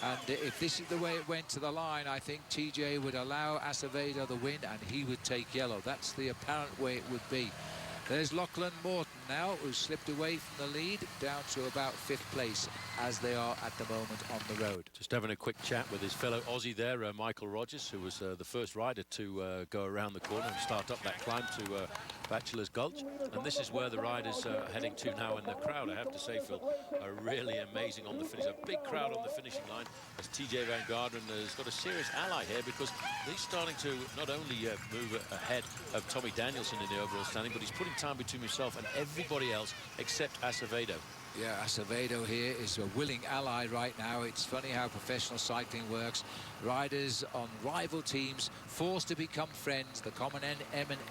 and if this is the way it went to the line, I think TJ would allow Acevedo the win and he would take yellow. That's the apparent way it would be. There's Lachlan Morton now, who's slipped away from the lead down to about 5th place, as they are at the moment on the road. Just having a quick chat with his fellow Aussie there, Michael Rogers, who was the first rider to go around the corner and start up that climb to Bachelor's Gulch. And this is where the riders are heading to now, and the crowd, I have to say, Phil, are really amazing on the finish. A big crowd on the finishing line, as TJ Van Garderen has got a serious ally here, because he's starting to not only move ahead of Tommy Danielson in the overall standing, but he's putting time between himself and everybody else except Acevedo. Yeah, Acevedo here is a willing ally right now. It's funny how professional cycling works. Riders on rival teams forced to become friends. The common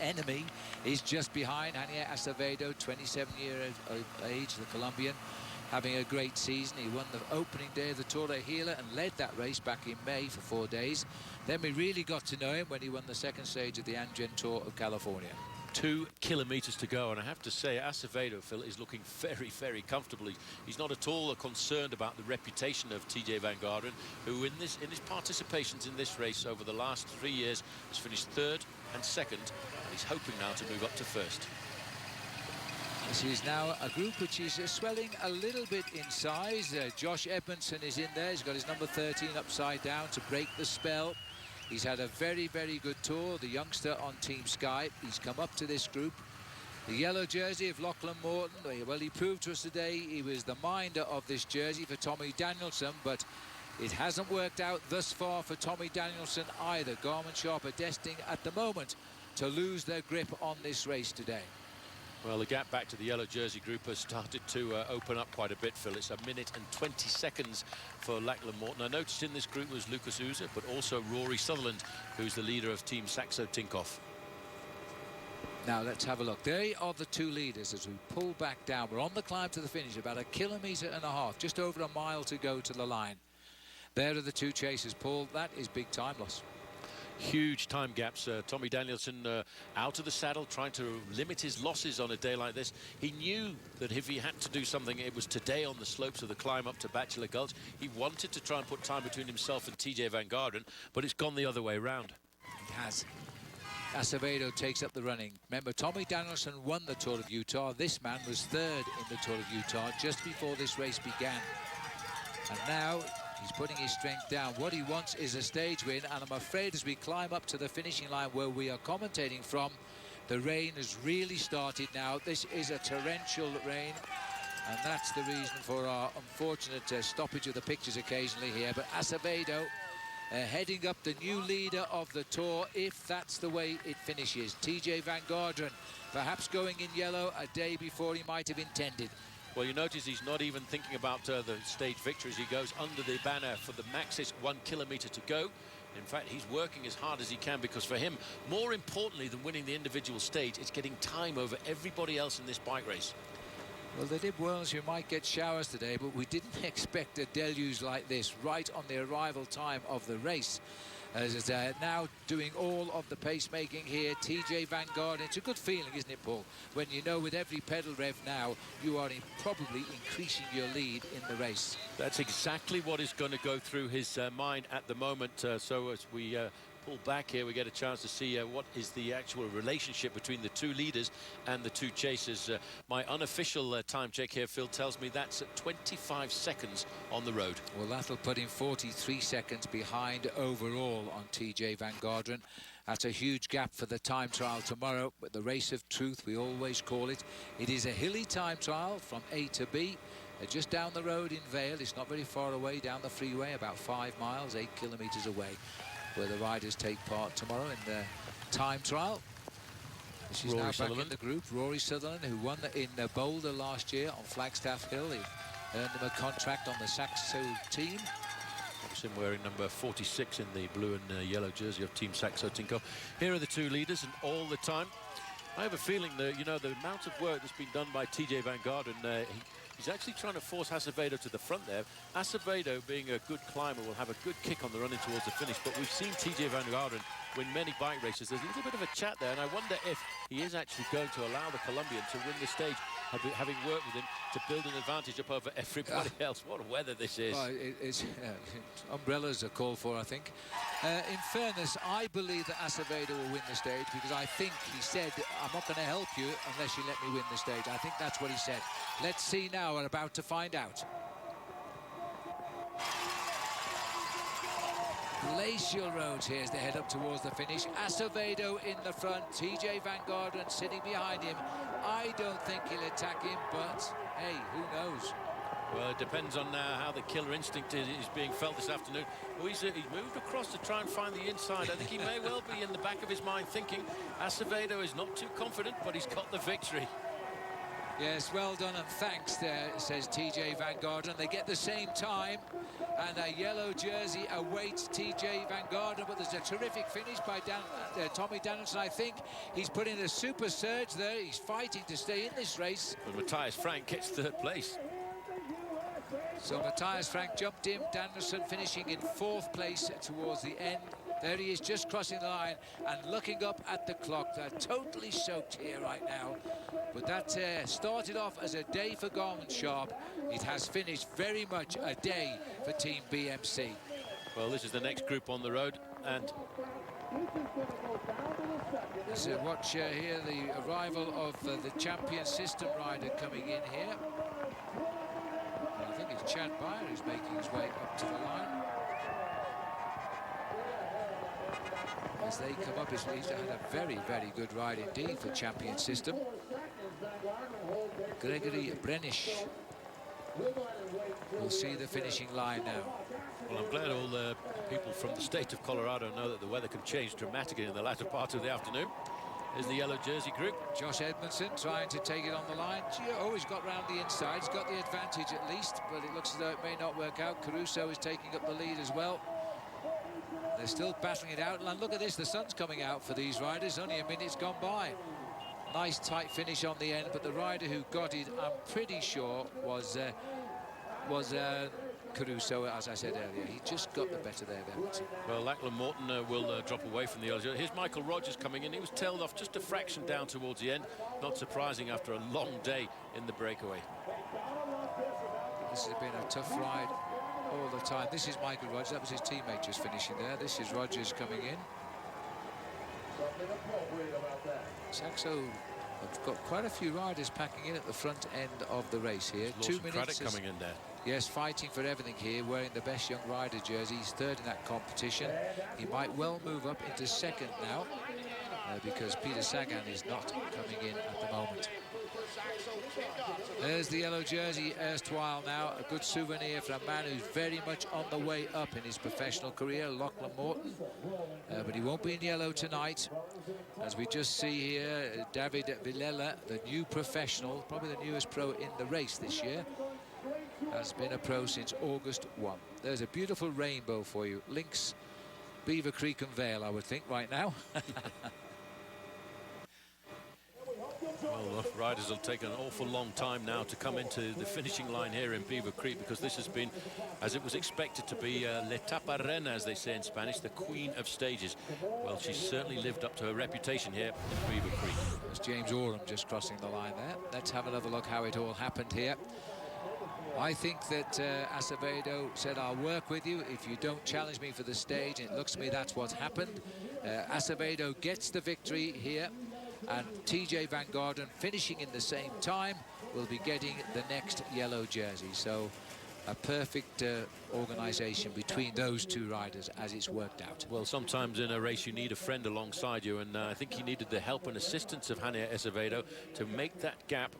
enemy is just behind. Hania Acevedo, 27 years of age, the Colombian, having a great season. He won the opening day of the Tour de Gila and led that race back in May for 4 days. Then we really got to know him when he won the second stage of the Amgen Tour of California. 2 kilometers to go, and I have to say, Acevedo, Phil, is looking very, very comfortably. He's not at all concerned about the reputation of TJ Van Garderen, who in his participations in this race over the last 3 years has finished 3rd and 2nd, and he's hoping now to move up to 1st. This is now a group which is swelling a little bit in size. Josh Edmondson is in there. He's got his number 13 upside down to break the spell. He's had a very, very good tour, the youngster on Team Sky. He's come up to this group. The yellow jersey of Lachlan Morton, well, he proved to us today he was the minder of this jersey for Tommy Danielson, but it hasn't worked out thus far for Tommy Danielson either. Garmin Sharp are destined at the moment to lose their grip on this race today. Well, the gap back to the yellow jersey group has started to open up quite a bit, Phil. It's 1 minute and 20 seconds for Lachlan Morton. I noticed in this group was Lucas Juicer, but also Rory Sutherland, who's the leader of Team Saxo Tinkoff. Now let's have a look. They are the 2 leaders as we pull back down. We're on the climb to the finish, about 1.5 kilometers, just over 1 mile to go to the line. There are the 2 chasers, Paul. That is big time loss. Huge time gaps. Tommy Danielson out of the saddle, trying to limit his losses on a day like this. He knew that if he had to do something, it was today on the slopes of the climb up to Bachelor Gulch. He wanted to try and put time between himself and TJ Van Garderen, but it's gone the other way round. It has. Acevedo takes up the running. Remember, Tommy Danielson won the Tour of Utah. This man was 3rd in the Tour of Utah just before this race began. And now he's putting his strength down. What he wants is a stage win, and I'm afraid as we climb up to the finishing line where we are commentating from, the rain has really started now. This is a torrential rain, and that's the reason for our unfortunate stoppage of the pictures occasionally here. But Acevedo heading up, the new leader of the Tour, if that's the way it finishes. TJ Van Garderen perhaps going in yellow a day before he might have intended. Well, you notice he's not even thinking about the stage victories. He goes under the banner for the maxis 1 kilometer to go. In fact, he's working as hard as he can, because for him, more importantly than winning the individual stage, it's getting time over everybody else in this bike race. Well, they did well, as you might get showers today, but we didn't expect a deluge like this right on the arrival time of the race. As now doing all of the pacemaking here, TJ Van Garderen. It's a good feeling, isn't it, Paul, when you know with every pedal rev now you are probably increasing your lead in the race. That's exactly what is going to go through his mind at the moment. So as we pull back here, we get a chance to see what is the actual relationship between the two leaders and the two chasers. My unofficial time check here, Phil, tells me that's at 25 seconds on the road. Well, that'll put him 43 seconds behind overall on TJ Van Garderen. That's a huge gap for the time trial tomorrow, but the race of truth, we always call it. It is a hilly time trial from A to B. Just down the road in Vale. It's not very far away down the freeway, about 5 miles, 8 kilometres away, where the riders take part tomorrow in the time trial. This is now back in the group. Rory Sutherland, who won in Boulder last year on Flagstaff Hill. He earned him a contract on the Saxo team. Him wearing number 46 in the blue and yellow jersey of Team Saxo Tinko. Here are the two leaders, and all the time, I have a feeling that, you know, the amount of work that's been done by TJ Van Garderen, he's actually trying to force Acevedo to the front there. Acevedo, being a good climber, will have a good kick on the run in towards the finish, but we've seen TJ Van Garderen win many bike races. There's a little bit of a chat there, and I wonder if he is actually going to allow the Colombian to win the stage, having worked with him to build an advantage up over everybody else. What weather this is. Well, umbrellas are called for, I think. In fairness, I believe that Acevedo will win the stage, because I think he said, I'm not going to help you unless you let me win the stage. I think that's what he said. Let's see now. We're about to find out. Glacial roads here as they head up towards the finish. Acevedo in the front, TJ Van Garderen sitting behind him. I don't think he'll attack him, but hey, who knows? Well, it depends on how the killer instinct is being felt this afternoon. Well, he's moved across to try and find the inside. I think he may well be in the back of his mind thinking Acevedo is not too confident, but he's got the victory. Yes, well done and thanks there, says TJ Van Garderen. They get the same time, and a yellow jersey awaits TJ Van Garderen, but there's a terrific finish by Tommy Danielson. I think he's put in a super surge there. He's fighting to stay in this race. But Matthias Frank gets third place. So Matthias Frank jumped in, Danielson finishing in 4th place towards the end. There he is, just crossing the line and looking up at the clock. They're totally soaked here right now. But that started off as a day for Garmin Sharp. It has finished very much a day for Team BMC. Well, this is the next group on the road, and let's watch here the arrival of the champion system rider coming in here. I think it's Chad Beyer who's making his way up to the line. As they come up, he's had a very, very good ride indeed for champion system. Gregory Brenish will see the finishing line now. Well, I'm glad all the people from the state of Colorado know that the weather can change dramatically in the latter part of the afternoon. There's the yellow jersey group. Josh Edmondson trying to take it on the line. Oh, he's got round the inside. He's got the advantage at least, but it looks as though it may not work out. Caruso is taking up the lead as well. They're still battling it out. And look at this, the sun's coming out for these riders. Only a minute's gone by. Nice tight finish on the end, but the rider who got it, I'm pretty sure, was Caruso, as I said earlier. He just got the better there of Edmondson. Well, Lachlan Morton will drop away from the yellow. Here's Michael Rogers coming in. He was tailed off just a fraction down towards the end. Not surprising after a long day in the breakaway. This has been a tough ride all the time. This is Michael Rogers. That was his teammate just finishing there. This is Rogers coming in. Saxo have got quite a few riders packing in at the front end of the race here. 2 minutes coming in there. Yes, fighting for everything here, wearing the best young rider jersey. He's 3rd in that competition. He might well move up into 2nd now because Peter Sagan is not coming in at the moment. There's the yellow jersey, erstwhile now. A good souvenir for a man who's very much on the way up in his professional career, Lachlan Morton. But he won't be in yellow tonight. As we just see here, David Villela, the new professional, probably the newest pro in the race this year, has been a pro since August 1. There's a beautiful rainbow for you. Links, Beaver Creek and Vale, I would think, right now. Well, the riders will take an awful long time now to come into the finishing line here in Beaver Creek, because this has been, as it was expected to be, l'etapa reina, as they say in Spanish, the queen of stages. Well, she's certainly lived up to her reputation here in Beaver Creek. There's James Oram just crossing the line there. Let's have another look how it all happened here. I think that Acevedo said, I'll work with you if you don't challenge me for the stage, and it looks to me that's what's happened. Acevedo gets the victory here, and TJ Van Garderen, finishing in the same time, will be getting the next yellow jersey. So a perfect organisation between those two riders as it's worked out. Well, sometimes in a race you need a friend alongside you, and I think he needed the help and assistance of Hania Acevedo to make that gap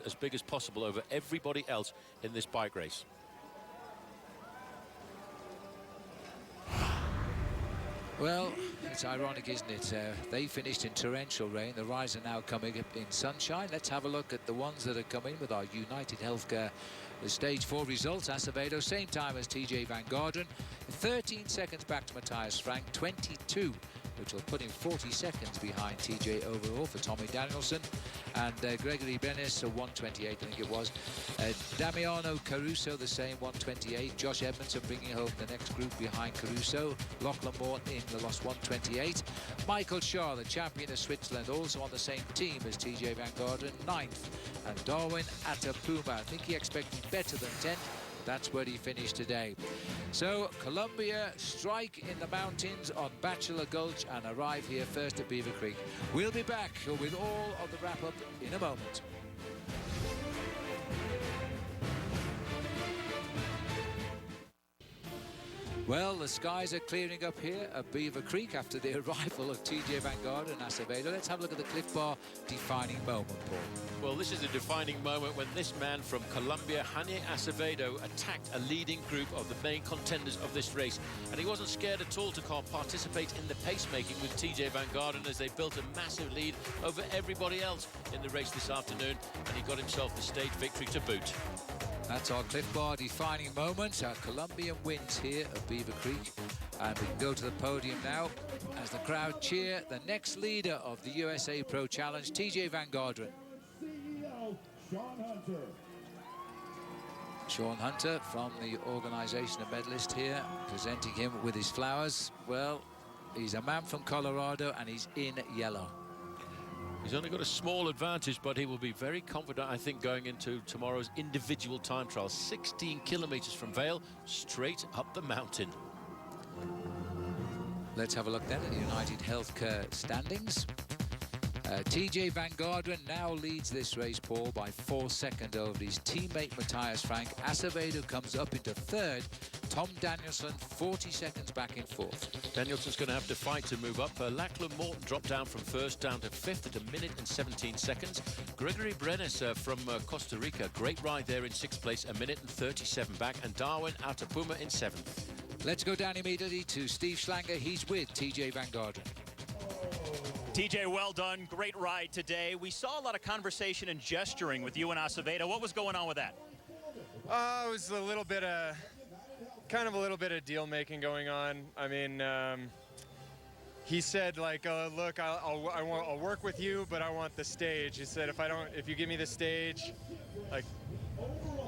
as big as possible over everybody else in this bike race. Well, it's ironic, isn't it? They finished in torrential rain. The riders are now coming up in sunshine. Let's have a look at the ones that are coming with our United Healthcare. The stage 4 results. Acevedo, same time as TJ Van Garderen. 13 seconds back to Matthias Frank. 22, which will put him 40 seconds behind TJ overall for Tommy Danielson. And Gregory Benes, 128, I think it was. Damiano Caruso, the same, 128. Josh Edmondson bringing home the next group behind Caruso. Lachlan Morton in the lost 128. Michael Shaw, the champion of Switzerland, also on the same team as TJ Van Garderen, 9th. And Darwin Atapuma, I think he expected better than 10th. That's where he finished today. So Colombia strike in the mountains on Bachelor Gulch and arrive here first at Beaver Creek. We'll be back with all of the wrap-up in a moment. Well, the skies are clearing up here at Beaver Creek after the arrival of TJ Van Garderen and Acevedo. Let's have a look at the Cliff Bar defining moment, Paul. Well, this is a defining moment when this man from Colombia, Hania Acevedo, attacked a leading group of the main contenders of this race. And he wasn't scared at all to participate in the pacemaking with TJ Van Garderen as they built a massive lead over everybody else in the race this afternoon. And he got himself the stage victory to boot. That's our Cliff Bar defining moment. Our Colombian wins here at Beaver Creek. And we can go to the podium now as the crowd cheer the next leader of the USA Pro Challenge, TJ Van Garderen. Sean Hunter from the organisation, a medalist here, presenting him with his flowers. Well, he's a man from Colorado and he's in yellow. He's only got a small advantage, but he will be very confident, I think, going into tomorrow's individual time trial. 16 kilometres from Vale, straight up the mountain. Let's have a look then at the United Healthcare standings. TJ Van Garderen now leads this race, Paul, by 4 seconds over his teammate Matthias Frank. Acevedo comes up into 3rd. Tom Danielson 40 seconds back in 4th. Danielson's going to have to fight to move up. Lachlan Morton dropped down from 1st down to 5th at 1 minute and 17 seconds. Gregory Brenes from Costa Rica, great ride there in 6th place, 1 minute and 37 back. And Darwin Atapuma in 7th. Let's go down immediately to Steve Schlanger. He's with TJ Van Garderen. TJ, well done. Great ride today. We saw a lot of conversation and gesturing with you and Acevedo. What was going on with that? It was a little bit of, kind of a little bit of deal making going on. I mean, he said like, look, I'll work with you, but I want the stage. He said, if you give me the stage, like,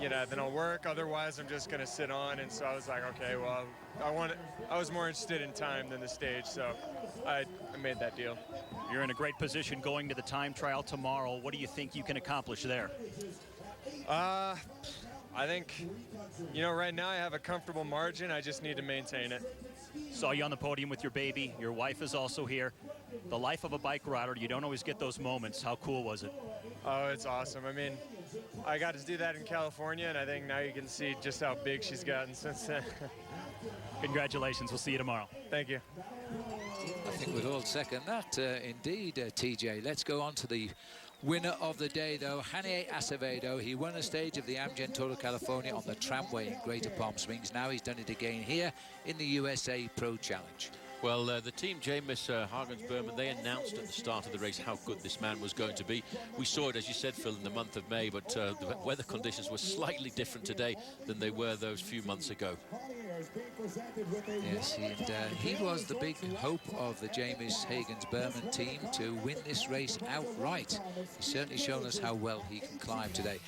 you know, then I'll work. Otherwise, I'm just gonna sit on. And so I was like, okay, well, I was more interested in time than the stage, so I made that deal. You're in a great position going to the time trial tomorrow. What do you think you can accomplish there? I think, you know, right now I have a comfortable margin. I just need to maintain it. Saw you on the podium with your baby. Your wife is also here. The life of a bike rider, you don't always get those moments. How cool was it? Oh, it's awesome. I mean, I got to do that in California, and I think now you can see just how big she's gotten since then. Congratulations. We'll see you tomorrow. Thank you. I think we'd all second that, indeed, TJ. Let's go on to the winner of the day, though, Hania Acevedo. He won a stage of the Amgen Tour of California on the tramway in Greater Palm Springs. Now he's done it again here in the USA Pro Challenge. Well, the team Jamis Hagens-Berman, they announced at the start of the race how good this man was going to be. We saw it, as you said, Phil, in the month of May, but the weather conditions were slightly different today than they were those few months ago. Yes, and he was the big hope of the Jamis Hagens-Berman team to win this race outright. He's certainly shown us how well he can climb today.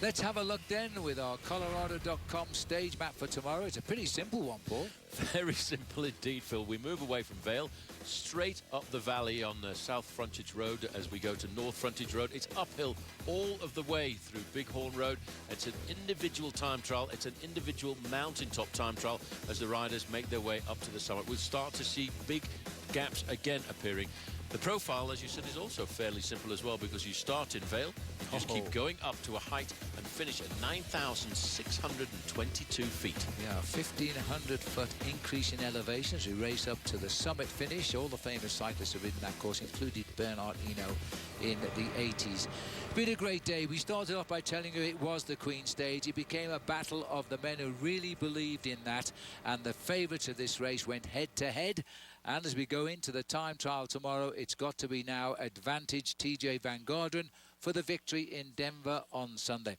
Let's have a look then with our Colorado.com stage map for tomorrow. It's a pretty simple one, Paul. Very simple indeed, Phil. We move away from Vale, straight up the valley on the South Frontage Road as we go to North Frontage Road. It's uphill all of the way through Bighorn Road. It's an individual time trial. It's an individual mountaintop time trial as the riders make their way up to the summit. We'll start to see big gaps again appearing. The profile, as you said, is also fairly simple as well, because you start in Vale, you just keep going up to a height and finish at 9,622 feet. Yeah, 1,500-foot increase in elevation as we race up to the summit finish. All the famous cyclists have ridden that course, including Bernard Hinault in the 80s. Been a great day. We started off by telling you it was the Queen Stage. It became a battle of the men who really believed in that, and the favourites of this race went head-to-head. And as we go into the time trial tomorrow, it's got to be now Advantage TJ Van Garderen for the victory in Denver on Sunday.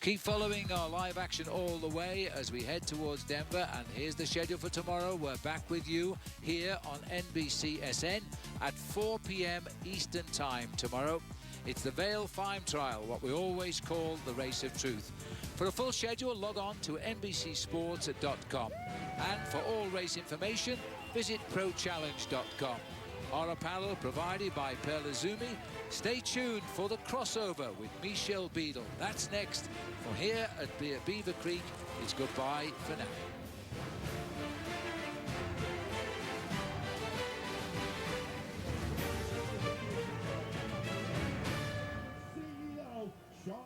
Keep following our live action all the way as we head towards Denver. And here's the schedule for tomorrow. We're back with you here on NBCSN at 4 p.m. Eastern Time tomorrow. It's the Vale Time Trial, what we always call the Race of Truth. For a full schedule, log on to NBCsports.com. And for all race information, visit ProChallenge.com. Our apparel provided by Perlazumi. Stay tuned for the crossover with Michelle Beadle. That's next. From here at Beaver Creek, it's goodbye for now.